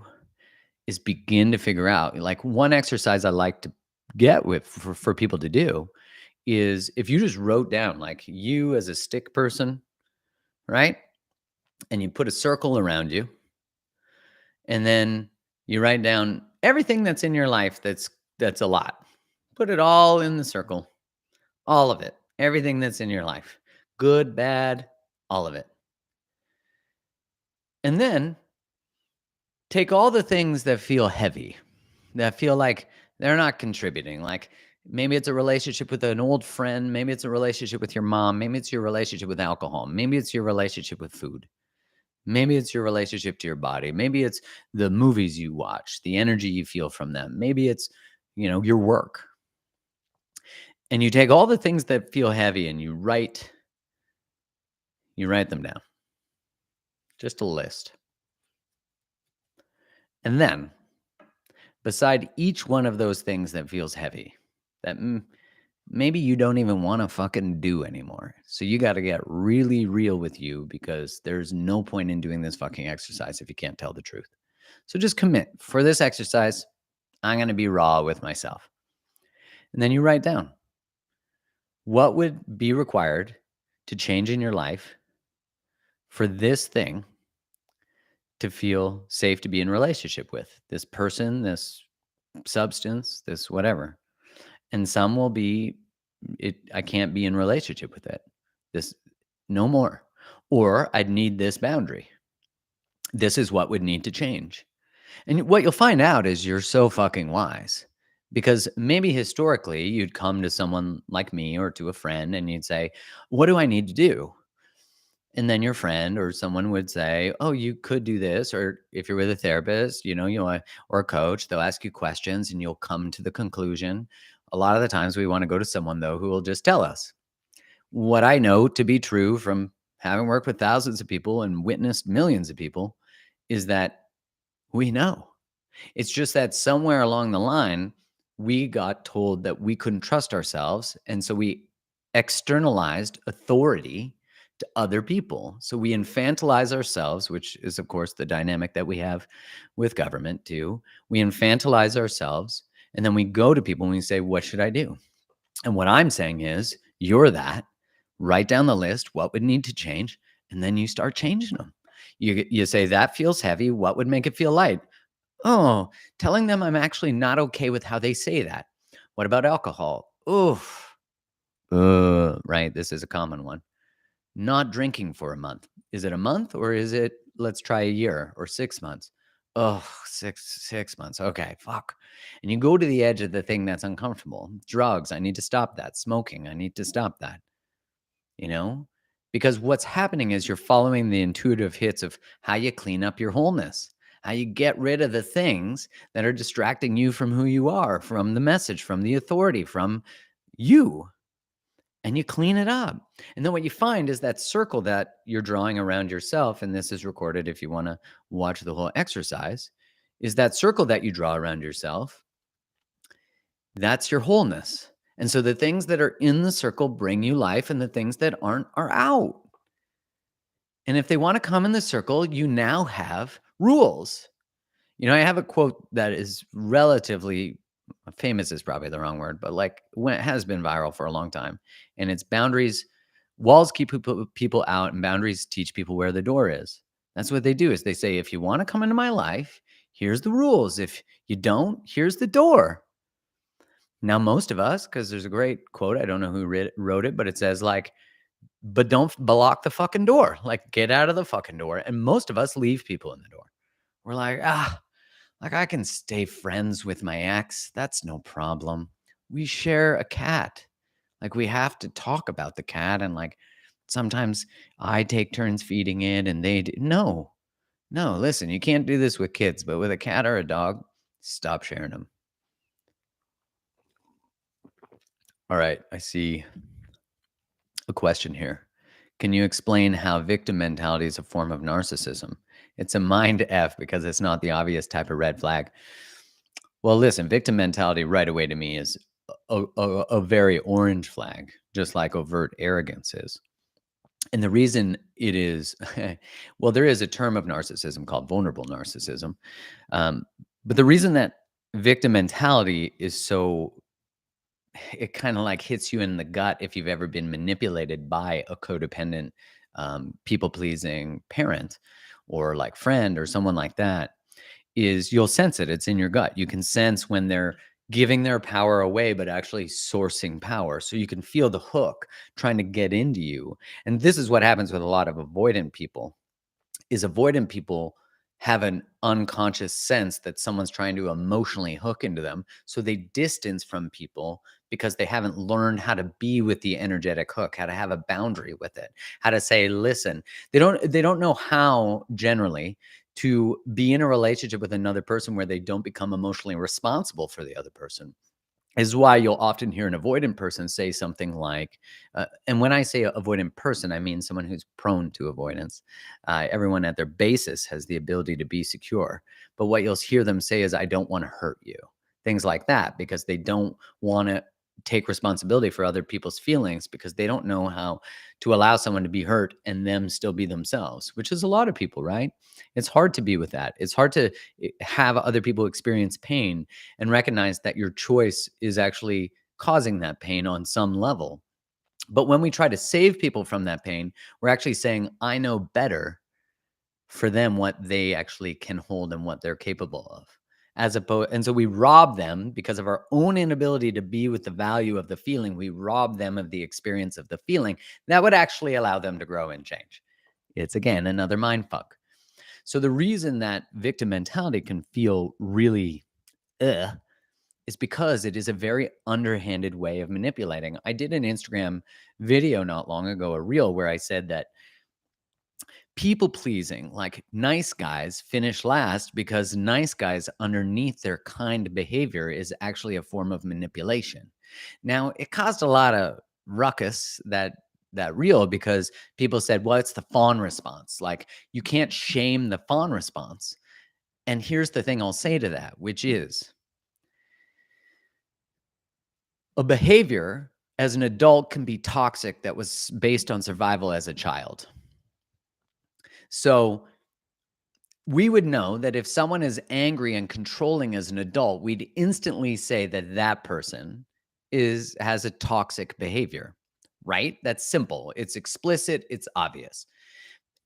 is begin to figure out, like one exercise I like to get with for people to do is if you just wrote down like you as a stick person, right? And you put a circle around you and then you write down everything that's in your life that's a lot. Put it all in the circle. All of it. Everything that's in your life. Good, bad, all of it. And then take all the things that feel heavy, that feel like they're not contributing. Like maybe it's a relationship with an old friend, maybe it's a relationship with your mom, maybe it's your relationship with alcohol, maybe it's your relationship with food. Maybe it's your relationship to your body. Maybe it's the movies you watch, the energy you feel from them. Maybe it's, your work. And you take all the things that feel heavy and you write them down. Just a list. And then beside each one of those things that feels heavy, that maybe you don't even want to fucking do anymore. So you got to get really real with you because there's no point in doing this fucking exercise if you can't tell the truth. So just commit. For this exercise, I'm going to be raw with myself. And then you write down what would be required to change in your life for this thing to feel safe to be in relationship with this person, this substance, this whatever. And some will be I can't be in relationship with it. This no more. Or I'd need this boundary. This is what would need to change. And what you'll find out is you're so fucking wise. Because maybe historically you'd come to someone like me or to a friend and you'd say, "What do I need to do?" And then your friend or someone would say, "Oh, you could do this." Or if you're with a therapist, or a coach, they'll ask you questions and you'll come to the conclusion. A lot of the times we want to go to someone, though, who will just tell us. What I know to be true from having worked with thousands of people and witnessed millions of people is that we know. It's just that somewhere along the line, we got told that we couldn't trust ourselves. And so we externalized authority to other people. So we infantilize ourselves, which is, of course, the dynamic that we have with government too. We infantilize ourselves. And then we go to people and we say, "What should I do?" And what I'm saying is, you're that. Write down the list, what would need to change, and then you start changing them. You say, "That feels heavy. What would make it feel light?" Oh, telling them I'm actually not okay with how they say that. What about alcohol? Oof. Right. This is a common one. Not drinking for a month. Is it a month or is it, let's try a year or 6 months? Oh, six months. Okay, fuck. And you go to the edge of the thing that's uncomfortable. Drugs, I need to stop that. Smoking, I need to stop that. You know? Because what's happening is you're following the intuitive hits of how you clean up your wholeness, how you get rid of the things that are distracting you from who you are, from the message, from the authority, from you, and you clean it up. And then what you find is that circle that you're drawing around yourself, and this is recorded if you want to watch the whole exercise, is that circle that you draw around yourself, that's your wholeness. And so the things that are in the circle bring you life, and the things that aren't are out. And if they want to come in the circle, you now have rules. I have a quote that is relatively famous is probably the wrong word, but like when it has been viral for a long time. And it's boundaries, walls keep people out, and boundaries teach people where the door is. That's what they do is they say, if you want to come into my life, here's the rules. If you don't, here's the door. Now, most of us, because there's a great quote, I don't know who wrote it, but it says like, but don't block the fucking door. Like, get out of the fucking door. And most of us leave people in the door. We're like, like I can stay friends with my ex. That's no problem. We share a cat. Like, we have to talk about the cat. And like, sometimes I take turns feeding it and they do. No, no, listen, you can't do this with kids, but with a cat or a dog, stop sharing them. All right. I see a question here. Can you explain how victim mentality is a form of narcissism? It's a mind F because it's not the obvious type of red flag. Well, listen, victim mentality right away to me is a very orange flag, just like overt arrogance is. And the reason it is, well, there is a term of narcissism called vulnerable narcissism. Um, but the reason that victim mentality is so, it kind of like hits you in the gut if you've ever been manipulated by a codependent, people pleasing parent or like friend or someone like that, is you'll sense it. It's in your gut. You can sense when they're giving their power away, but actually sourcing power. So you can feel the hook trying to get into you. And this is what happens with a lot of avoidant people. Is avoidant people have an unconscious sense that someone's trying to emotionally hook into them. So they distance from people because they haven't learned how to be with the energetic hook, how to have a boundary with it, how to say, listen. They don't know how generally to be in a relationship with another person where they don't become emotionally responsible for the other person. Is why you'll often hear an avoidant person say something like, and when I say avoidant person, I mean someone who's prone to avoidance. Everyone at their basis has the ability to be secure. But what you'll hear them say is, I don't want to hurt you. Things like that, because they don't want to take responsibility for other people's feelings because they don't know how to allow someone to be hurt and them still be themselves, which is a lot of people, right? It's hard to be with that. It's hard to have other people experience pain and recognize that your choice is actually causing that pain on some level. But when we try to save people from that pain, we're actually saying, I know better for them what they actually can hold and what they're capable of. As opposed, and so we rob them because of our own inability to be with the value of the feeling. We rob them of the experience of the feeling that would actually allow them to grow and change. It's again another mind fuck. So the reason that victim mentality can feel really is because it is a very underhanded way of manipulating. I did an Instagram video not long ago, a reel, where I said that people pleasing, like nice guys, finish last because nice guys underneath their kind behavior is actually a form of manipulation. Now, it caused a lot of ruckus, that reel, because people said, well, it's the fawn response. Like, you can't shame the fawn response. And here's the thing I'll say to that, which is a behavior as an adult can be toxic that was based on survival as a child. So we would know that if someone is angry and controlling as an adult, we'd instantly say that that person has a toxic behavior, right? That's simple. It's explicit. It's obvious.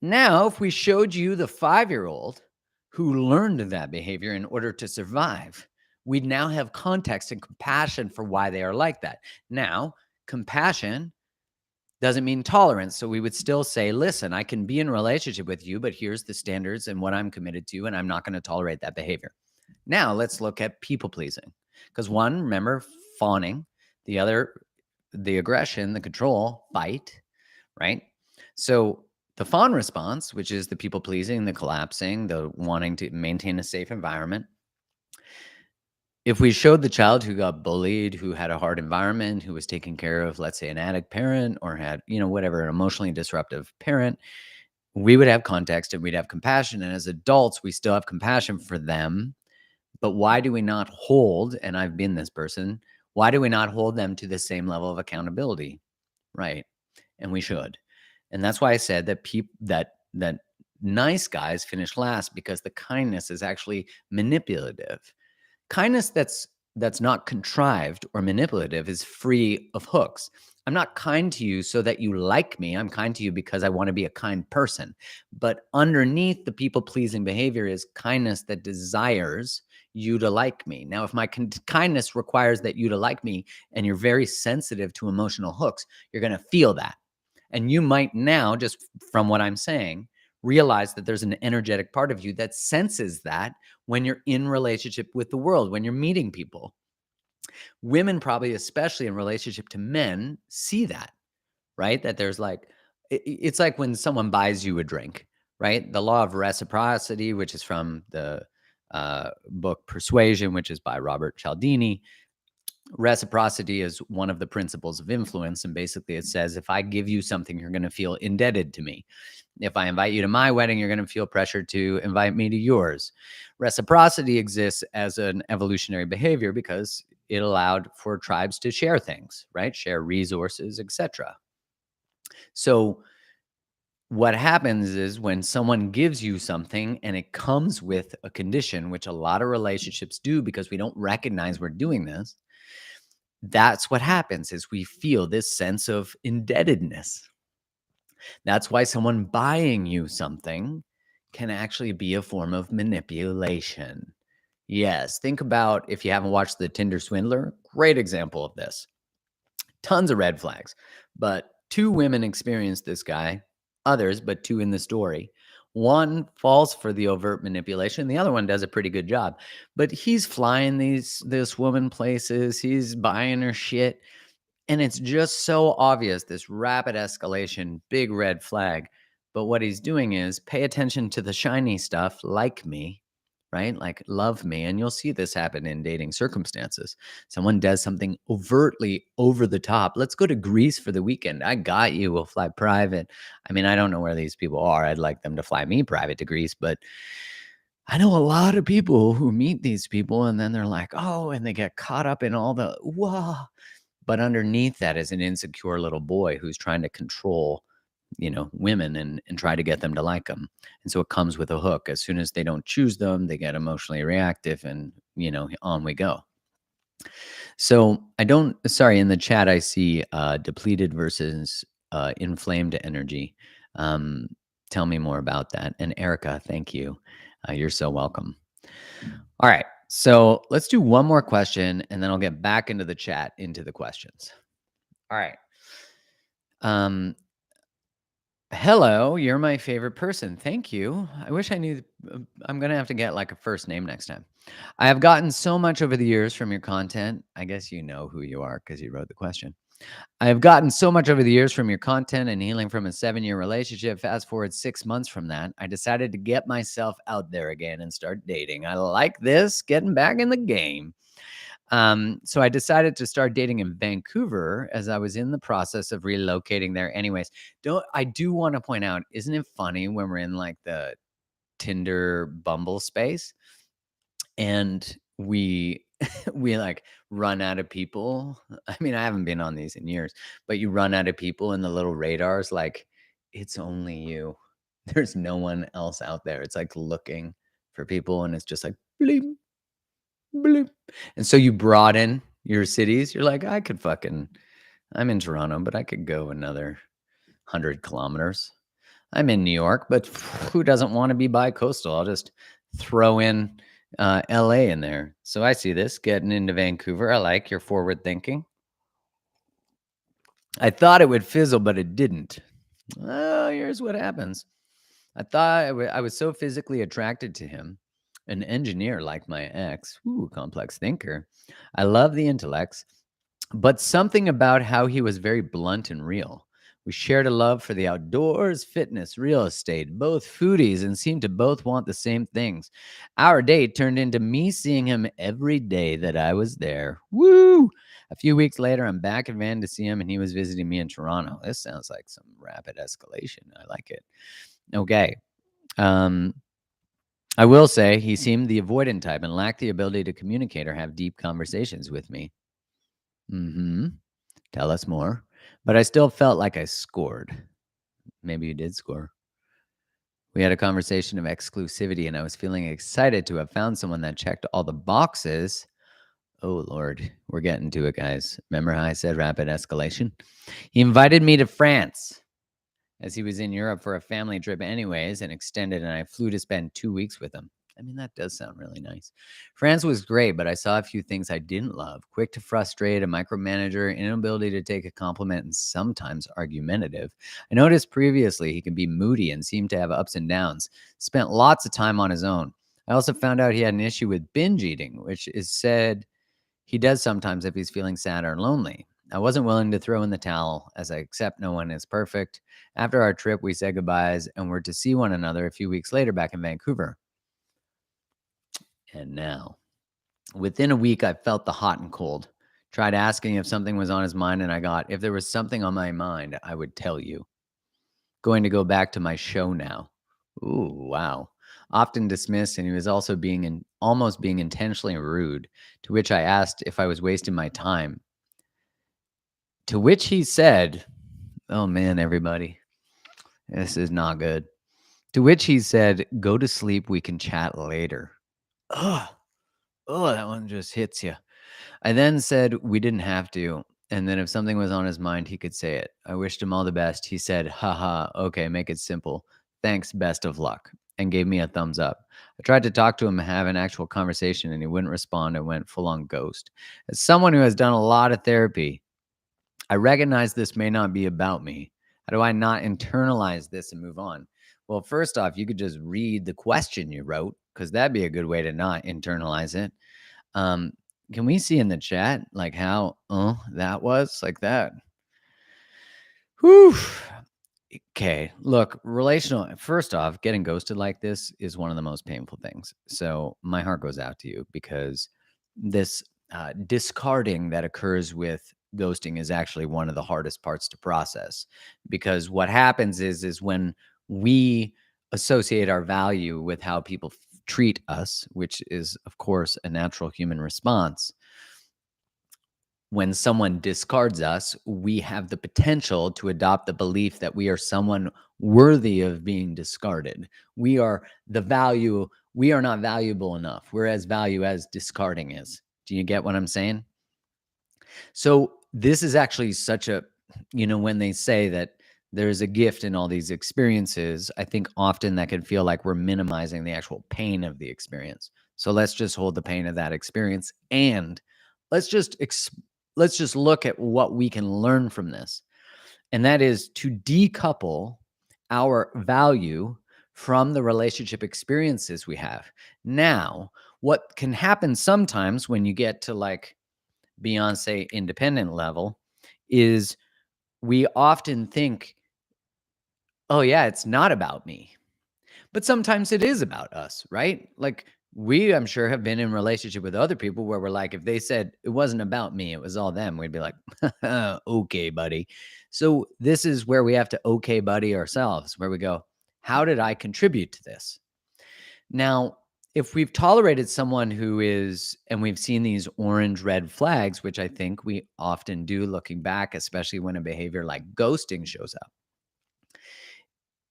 Now, if we showed you the 5-year-old who learned that behavior in order to survive, we'd now have context and compassion for why they are like that. Now, compassion doesn't mean tolerance. So we would still say, listen, I can be in a relationship with you, but here's the standards and what I'm committed to, and I'm not going to tolerate that behavior. Now let's look at people pleasing. Because one, remember, fawning, the other, the aggression, the control, fight, right? So the fawn response, which is the people pleasing, the collapsing, the wanting to maintain a safe environment. If we showed the child who got bullied, who had a hard environment, who was taking care of, let's say, an addict parent, or had, whatever, an emotionally disruptive parent, we would have context and we'd have compassion. And as adults, we still have compassion for them. But why do we not hold, and I've been this person, why do we not hold them to the same level of accountability? Right. And we should. And that's why I said that that nice guys finish last, because the kindness is actually manipulative. Kindness that's not contrived or manipulative is free of hooks. I'm not kind to you so that you like me. I'm kind to you because I want to be a kind person. But underneath the people-pleasing behavior is kindness that desires you to like me. Now, if my kindness requires that you to like me and you're very sensitive to emotional hooks, you're going to feel that. And you might now, just from what I'm saying, realize that there's an energetic part of you that senses that when you're in relationship with the world, when you're meeting people. Women probably, especially in relationship to men, see that, right? That there's like, it's like when someone buys you a drink, right? The law of reciprocity, which is from the book Persuasion, which is by Robert Cialdini. Reciprocity is one of the principles of influence. And basically it says, if I give you something, you're going to feel indebted to me. If I invite you to my wedding, you're going to feel pressured to invite me to yours. Reciprocity exists as an evolutionary behavior because it allowed for tribes to share things, right? Share resources, etc. So what happens is when someone gives you something and it comes with a condition, which a lot of relationships do because we don't recognize we're doing this, that's what happens is we feel this sense of indebtedness. That's why someone buying you something can actually be a form of manipulation. Yes, think about, if you haven't watched The Tinder Swindler, great example of this. Tons of red flags, but 2 women experienced this guy, others, but 2 in the story. One falls for the overt manipulation. The other one does a pretty good job, but he's flying this woman places. He's buying her shit. And it's just so obvious, this rapid escalation, big red flag. But what he's doing is pay attention to the shiny stuff, like me, right? Like love me. And you'll see this happen in dating circumstances. Someone does something overtly over the top. Let's go to Greece for the weekend. I got you. We'll fly private. I mean, I don't know where these people are. I'd like them to fly me private to Greece, but I know a lot of people who meet these people and then they're like, oh, and they get caught up in all the, whoa. But underneath that is an insecure little boy who's trying to control, women and try to get them to like him. And so it comes with a hook. As soon as they don't choose them, they get emotionally reactive and, on we go. So sorry, in the chat, I see depleted versus inflamed energy. Um, Tell me more about that. And Erica, thank you. You're so welcome. All right. So let's do one more question and then I'll get back into the chat, into the questions. All right. Hello, you're my favorite person. Thank you. I wish I knew. I'm going to have to get like a first name next time. I have gotten so much over the years from your content. I guess you know who you are because you wrote the question. I have gotten so much over the years from your content and healing from a 7-year relationship. Fast forward 6 months from that, I decided to get myself out there again and start dating. I like this, getting back in the game. So I decided to start dating in Vancouver as I was in the process of relocating there anyways. I do want to point out, isn't it funny when we're in like the Tinder Bumble space and we we like run out of people? I mean, I haven't been on these in years, but you run out of people and the little radars like it's only you. There's no one else out there. It's like looking for people and it's just like bleep, bloop. And so you broaden your cities. You're like, I'm in Toronto, but I could go another 100 kilometers. I'm in New York, but who doesn't want to be bi-coastal? I'll just throw in LA in there. So I see this getting into Vancouver. I like your forward thinking. I thought it would fizzle, but it didn't. Oh, here's what happens. I thought I was so physically attracted to him, an engineer like my ex, complex thinker. I love the intellects, but something about how he was very blunt and real. We shared a love for the outdoors, fitness, real estate, both foodies, and seemed to both want the same things. Our date turned into me seeing him every day that I was there. Woo! A few weeks later, I'm back in Van to see him, and he was visiting me in Toronto. This sounds like some rapid escalation. I like it. Okay. Um, I will say he seemed the avoidant type and lacked the ability to communicate or have deep conversations with me. Mm-hmm. Tell us more. But I still felt like I scored. Maybe you did score. We had a conversation of exclusivity, and I was feeling excited to have found someone that checked all the boxes. Oh, Lord. We're getting to it, guys. Remember how I said rapid escalation? He invited me to France, as he was in Europe for a family trip anyways, and extended, and I flew to spend 2 weeks with him. I mean, that does sound really nice. France was great, but I saw a few things I didn't love. Quick to frustrate, a micromanager, inability to take a compliment, and sometimes argumentative. I noticed previously he can be moody and seem to have ups and downs. Spent lots of time on his own. I also found out he had an issue with binge eating, which is said he does sometimes if he's feeling sad or lonely. I wasn't willing to throw in the towel, as I accept no one is perfect. After our trip, we said goodbyes and were to see one another a few weeks later back in Vancouver. And now, within a week, I felt the hot and cold. Tried asking if something was on his mind, and I got, if there was something on my mind, I would tell you. Going to go back to my show now. Ooh, wow. Often dismissed, and he was also almost being intentionally rude, to which I asked if I was wasting my time. To which he said, oh man, everybody, this is not good. To which he said, go to sleep, we can chat later. Ugh. Oh, that one just hits you. I then said we didn't have to, and then if something was on his mind, he could say it. I wished him all the best. He said, haha, okay, make it simple. Thanks, best of luck, and gave me a thumbs up. I tried to talk to him and have an actual conversation, and he wouldn't respond and went full on ghost. As someone who has done a lot of therapy, I recognize this may not be about me. How do I not internalize this and move on? Well, first off, you could just read the question you wrote, because that'd be a good way to not internalize it. Um, can we see in the chat like how that was like that? Whew. Okay, look, relational. First off, getting ghosted like this is one of the most painful things. So my heart goes out to you because this discarding that occurs with ghosting is actually one of the hardest parts to process. Because what happens is when we associate our value with how people treat us, which is of course a natural human response, when someone discards us, we have the potential to adopt the belief that we are someone worthy of being discarded. We are we are not valuable enough. We're as value as discarding is. Do you get what I'm saying? So this is actually such a, when they say that there's a gift in all these experiences, I think often that can feel like we're minimizing the actual pain of the experience. So let's just hold the pain of that experience and let's just let's just look at what we can learn from this. And that is to decouple our value from the relationship experiences we have. Now, what can happen sometimes when you get to like Beyonce independent level is we often think, oh, yeah, it's not about me. But sometimes it is about us, right? Like we, I'm sure, have been in relationship with other people where we're like, if they said it wasn't about me, it was all them, we'd be like, okay, buddy. So this is where we have to okay, buddy ourselves, where we go, how did I contribute to this? Now, if we've tolerated someone who is, and we've seen these orange red flags, which I think we often do looking back, especially when a behavior like ghosting shows up,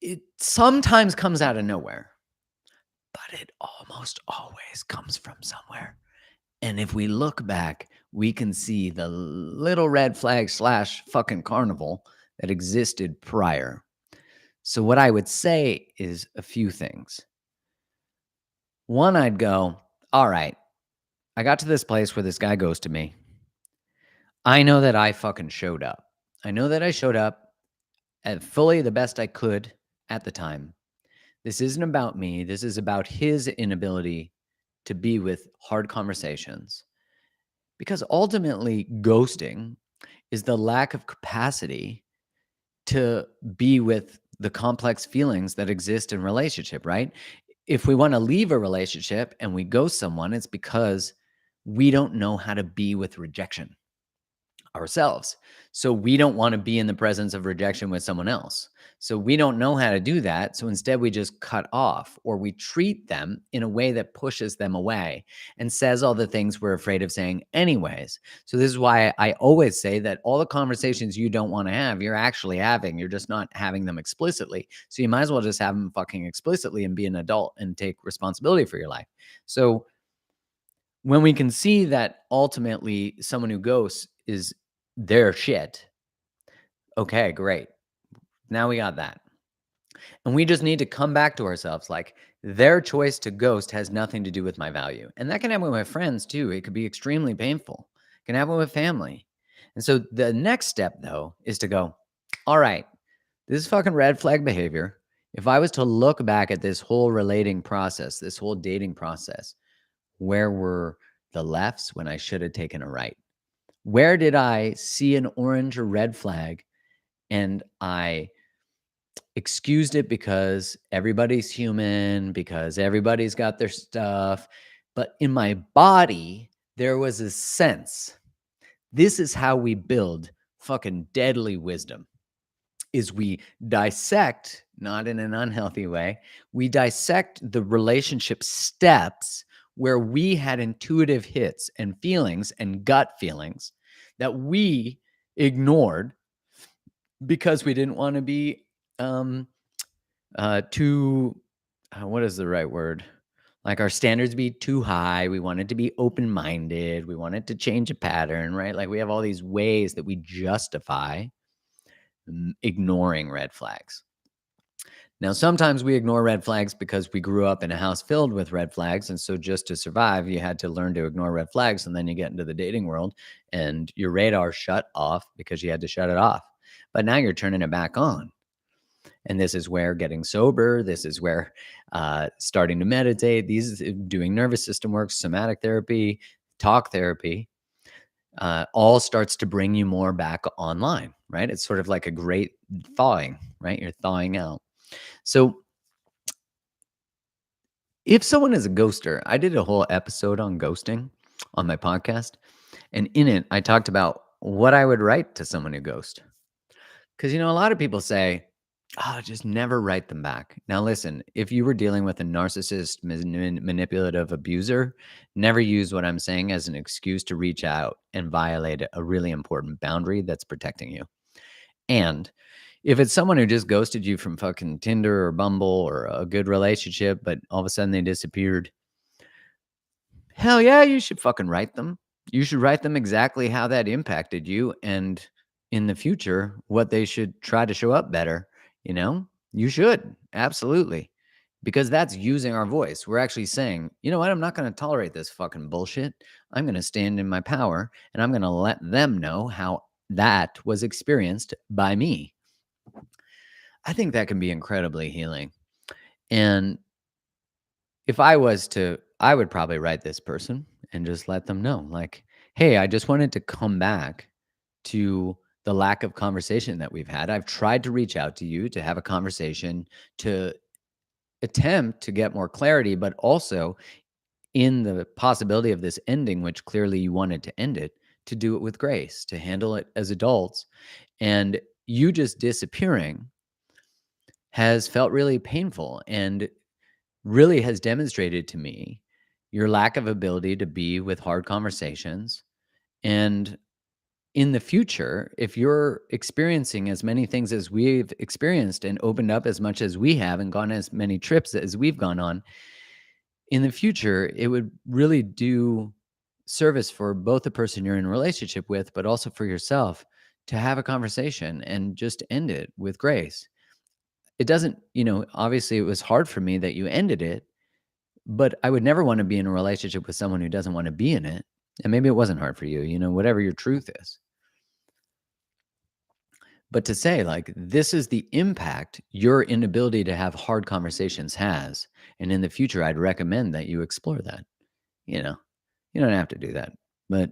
it sometimes comes out of nowhere, but it almost always comes from somewhere. And if we look back, we can see the little red flag slash fucking carnival that existed prior. So, what I would say is a few things. One, I'd go, all right, I got to this place where this guy ghosted me. I know that I fucking showed up. I know that I showed up at fully the best I could at the time. This isn't about me. This is about his inability to be with hard conversations. Because ultimately, ghosting is the lack of capacity to be with the complex feelings that exist in relationship, right? If we want to leave a relationship and we ghost someone, it's because we don't know how to be with rejection ourselves. So we don't want to be in the presence of rejection with someone else. So we don't know how to do that. So instead, we just cut off or we treat them in a way that pushes them away and says all the things we're afraid of saying, anyways. So this is why I always say that all the conversations you don't want to have, you're actually having. You're just not having them explicitly. So you might as well just have them fucking explicitly and be an adult and take responsibility for your life. So when we can see that ultimately someone who ghosts is their shit, okay, great. Now we got that. And we just need to come back to ourselves like their choice to ghost has nothing to do with my value. And that can happen with my friends too. It could be extremely painful. It can happen with family. And so the next step though is to go, all right, this is fucking red flag behavior. If I was to look back at this whole relating process, this whole dating process, where were the lefts when I should have taken a right? Where did I see an orange or red flag and I excused it because everybody's human, because everybody's got their stuff? But in my body, there was a sense. This is how we build fucking deadly wisdom. Is we dissect, not in an unhealthy way, we dissect the relationship steps where we had intuitive hits and feelings and gut feelings that we ignored because we didn't want to be too, what is the right word? Like our standards be too high. We wanted to be open-minded. We wanted to change a pattern, right? Like we have all these ways that we justify ignoring red flags. Now, sometimes we ignore red flags because we grew up in a house filled with red flags. And so just to survive, you had to learn to ignore red flags. And then you get into the dating world and your radar shut off because you had to shut it off. But now you're turning it back on. And this is where getting sober, this is where starting to meditate, doing nervous system work, somatic therapy, talk therapy, all starts to bring you more back online, right? It's sort of like a great thawing, right? You're thawing out. So if someone is a ghoster, I did a whole episode on ghosting on my podcast. And in it, I talked about what I would write to someone who ghosts. Because, a lot of people say, Just never write them back. Now, listen, if you were dealing with a narcissist, manipulative abuser, never use what I'm saying as an excuse to reach out and violate a really important boundary that's protecting you. And if it's someone who just ghosted you from fucking Tinder or Bumble or a good relationship, but all of a sudden they disappeared, hell yeah, you should fucking write them. You should write them exactly how that impacted you and in the future what they should try to show up better, you know? You should. Absolutely. Because that's using our voice. We're actually saying, "You know what? I'm not going to tolerate this fucking bullshit. I'm going to stand in my power and I'm going to let them know how that was experienced by me." I think that can be incredibly healing. And if I was to, I would probably write this person and just let them know, like, "Hey, I just wanted to come back to the lack of conversation that we've had. I've tried to reach out to you to have a conversation, to attempt to get more clarity, but also in the possibility of this ending, which clearly you wanted to end it, to do it with grace, to handle it as adults. And you just disappearing has felt really painful and really has demonstrated to me your lack of ability to be with hard conversations. And in the future, if you're experiencing as many things as we've experienced and opened up as much as we have and gone as many trips as we've gone on, in the future, it would really do service for both the person you're in a relationship with, but also for yourself to have a conversation and just end it with grace. It doesn't, obviously it was hard for me that you ended it, but I would never want to be in a relationship with someone who doesn't want to be in it. And maybe it wasn't hard for you, whatever your truth is. But to say, like, this is the impact your inability to have hard conversations has. And in the future, I'd recommend that you explore that. You know, you don't have to do that. But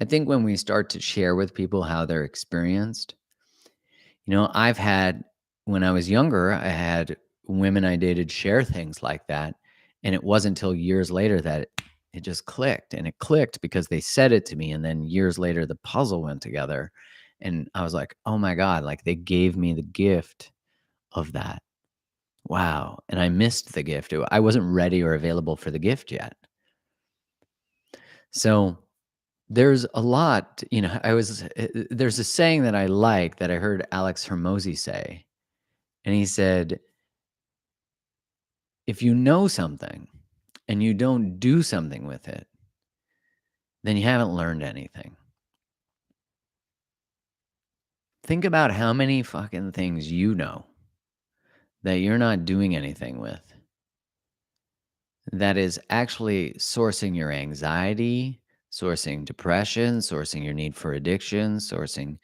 I think when we start to share with people how they're experienced, I've had, when I was younger, I had women I dated share things like that. And it wasn't until years later that it just clicked. And it clicked because they said it to me. And then years later, the puzzle went together. And I was like, oh my God, like they gave me the gift of that. Wow. And I missed the gift. I wasn't ready or available for the gift yet. So there's a lot, there's a saying that I like that I heard Alex Hermosi say. And he said, if you know something and you don't do something with it, then you haven't learned anything. Think about how many fucking things you know that you're not doing anything with that is actually sourcing your anxiety, sourcing depression, sourcing your need for addiction, sourcing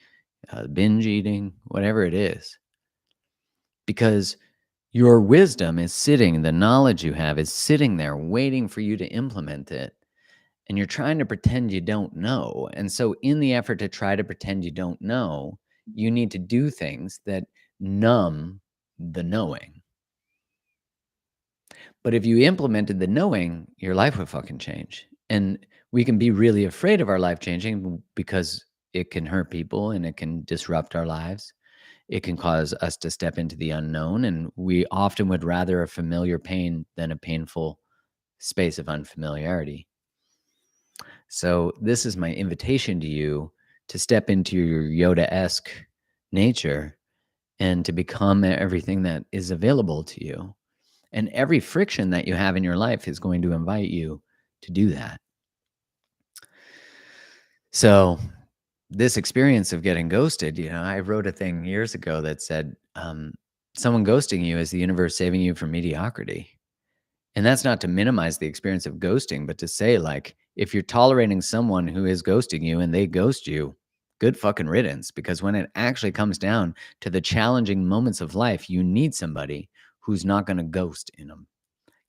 binge eating, whatever it is. Because your wisdom is sitting, the knowledge you have is sitting there waiting for you to implement it. And you're trying to pretend you don't know. And so, in the effort to try to pretend you don't know, you need to do things that numb the knowing. But if you implemented the knowing, your life would fucking change. And we can be really afraid of our life changing because it can hurt people and it can disrupt our lives. It can cause us to step into the unknown. And we often would rather a familiar pain than a painful space of unfamiliarity. So, this is my invitation to you to step into your Yoda esque nature and to become everything that is available to you. And every friction that you have in your life is going to invite you to do that. So, this experience of getting ghosted, I wrote a thing years ago that said, someone ghosting you is the universe saving you from mediocrity. And that's not to minimize the experience of ghosting, but to say, like, if you're tolerating someone who is ghosting you and they ghost you, good fucking riddance. Because when it actually comes down to the challenging moments of life, you need somebody who's not going to ghost in them.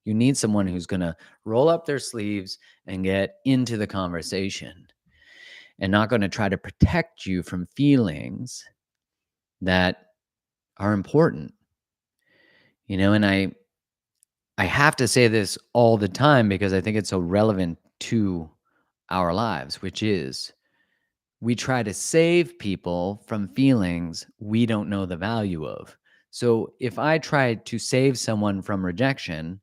You need someone who's going to roll up their sleeves and get into the conversation and not going to try to protect you from feelings that are important. And I have to say this all the time because I think it's so relevant to our lives, which is we try to save people from feelings we don't know the value of. So if I try to save someone from rejection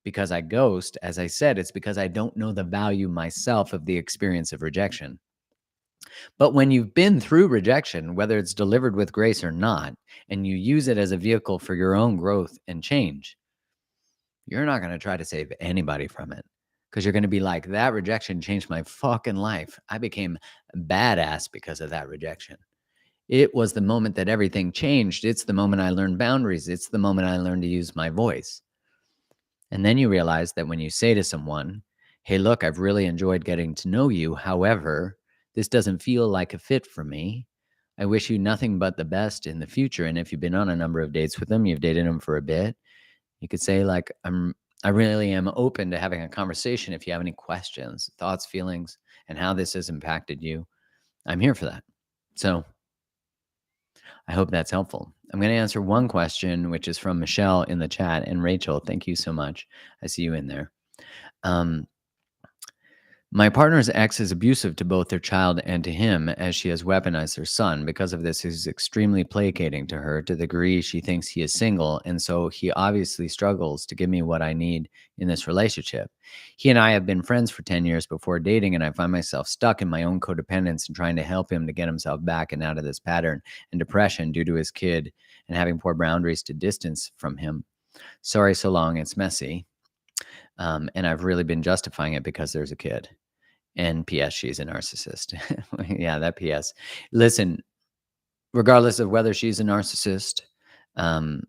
because I ghost, as I said, it's because I don't know the value myself of the experience of rejection. But when you've been through rejection, whether it's delivered with grace or not, and you use it as a vehicle for your own growth and change, you're not going to try to save anybody from it because you're going to be like, that rejection changed my fucking life. I became badass because of that rejection. It was the moment that everything changed. It's the moment I learned boundaries. It's the moment I learned to use my voice. And then you realize that when you say to someone, hey, look, I've really enjoyed getting to know you. However, this doesn't feel like a fit for me. I wish you nothing but the best in the future. And if you've been on a number of dates with them, you've dated them for a bit, you could say, like, I really am open to having a conversation if you have any questions, thoughts, feelings, and how this has impacted you. I'm here for that. So I hope that's helpful. I'm going to answer one question, which is from Michelle in the chat. And Rachel, thank you so much. I see you in there. Um, My partner's ex is abusive to both their child and to him, as she has weaponized their son. Because of this, he's extremely placating to her to the degree she thinks he is single, and so he obviously struggles to give me what I need in this relationship. He and I have been friends for 10 years before dating, and I find myself stuck in my own codependence and trying to help him to get himself back and out of this pattern and depression due to his kid and having poor boundaries to distance from him. Sorry so long, it's messy. And I've really been justifying it because there's a kid. And PS, she's a narcissist. Yeah, that PS. Listen, regardless of whether she's a narcissist, um,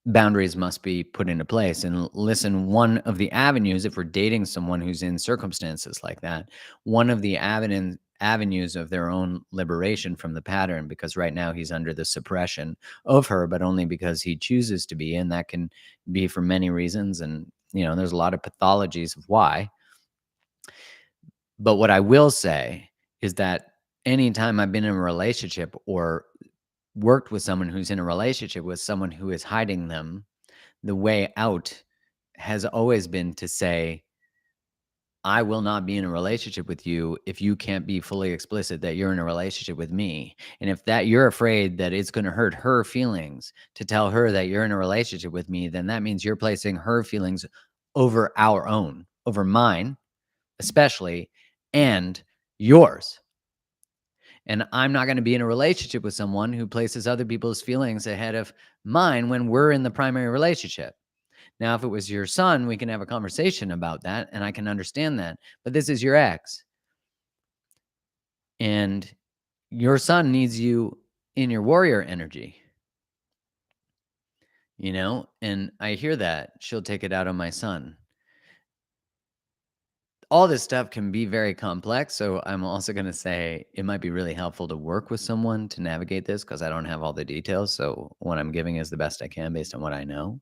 boundaries must be put into place. And listen, one of the avenues, if we're dating someone who's in circumstances like that, one of the avenues of their own liberation from the pattern, because right now he's under the suppression of her, but only because he chooses to be. And that can be for many reasons. And, there's a lot of pathologies of why. But what I will say is that anytime I've been in a relationship or worked with someone who's in a relationship with someone who is hiding them, the way out has always been to say, I will not be in a relationship with you if you can't be fully explicit that you're in a relationship with me. And if that you're afraid that it's going to hurt her feelings to tell her that you're in a relationship with me, then that means you're placing her feelings over our own, over mine, especially, and yours. And I'm not going to be in a relationship with someone who places other people's feelings ahead of mine when we're in the primary relationship. Now, if it was your son, we can have a conversation about that and I can understand that. But this is your ex. And your son needs you in your warrior energy, And I hear that. She'll take it out on my son. All this stuff can be very complex. So I'm also going to say it might be really helpful to work with someone to navigate this because I don't have all the details. So what I'm giving is the best I can based on what I know.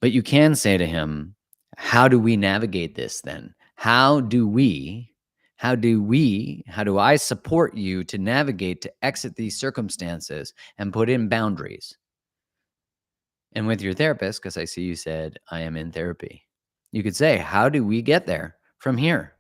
But you can say to him, how do we navigate this then? How do I support you to navigate to exit these circumstances and put in boundaries? And with your therapist, because I see you said, I am in therapy. You could say, how do we get there from here?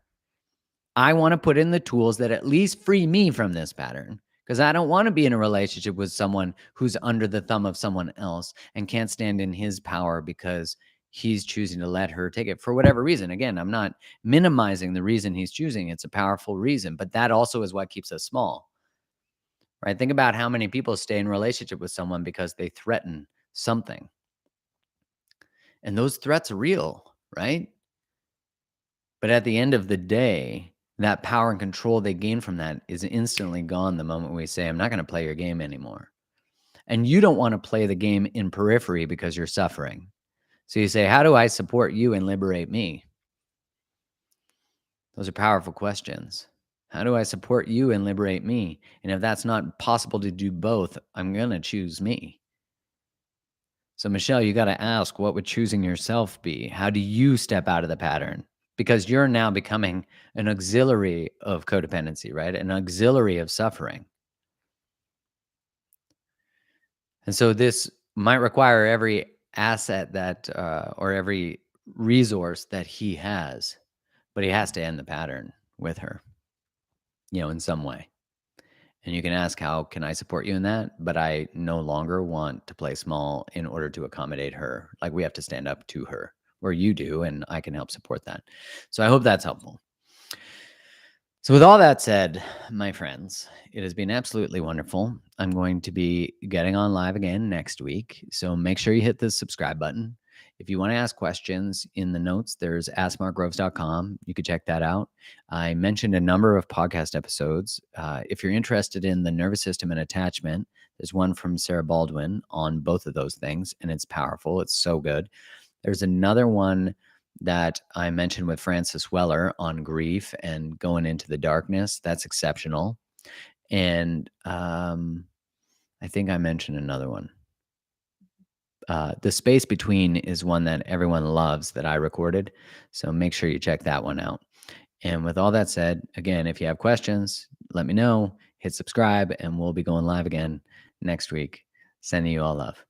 I want to put in the tools that at least free me from this pattern because I don't want to be in a relationship with someone who's under the thumb of someone else and can't stand in his power because he's choosing to let her take it for whatever reason. Again, I'm not minimizing the reason he's choosing. It's a powerful reason, but that also is what keeps us small, right? Think about how many people stay in a relationship with someone because they threaten something. And those threats are real, right? But at the end of the day, that power and control they gain from that is instantly gone the moment we say, I'm not going to play your game anymore. And you don't want to play the game in periphery because you're suffering. So you say, how do I support you and liberate me? Those are powerful questions. How do I support you and liberate me? And if that's not possible to do both, I'm going to choose me. So Michelle, you got to ask, what would choosing yourself be? How do you step out of the pattern? Because you're now becoming an auxiliary of codependency, right? An auxiliary of suffering. And so this might require every asset that, or every resource that he has, but he has to end the pattern with her, in some way. And you can ask, how can I support you in that? But I no longer want to play small in order to accommodate her. Like, we have to stand up to her, or you do, and I can help support that. So I hope that's helpful. So with all that said, my friends, it has been absolutely wonderful. I'm going to be getting on live again next week. So make sure you hit the subscribe button. If you want to ask questions, in the notes, there's askmarkgroves.com. You could check that out. I mentioned a number of podcast episodes. If you're interested in the nervous system and attachment, there's one from Sarah Baldwin on both of those things, and it's powerful. It's so good. There's another one that I mentioned with Francis Weller on grief and going into the darkness. That's exceptional. And I think I mentioned another one. The Space Between is one that everyone loves that I recorded. So make sure you check that one out. And with all that said, again, if you have questions, let me know. Hit subscribe, and we'll be going live again next week. Sending you all love.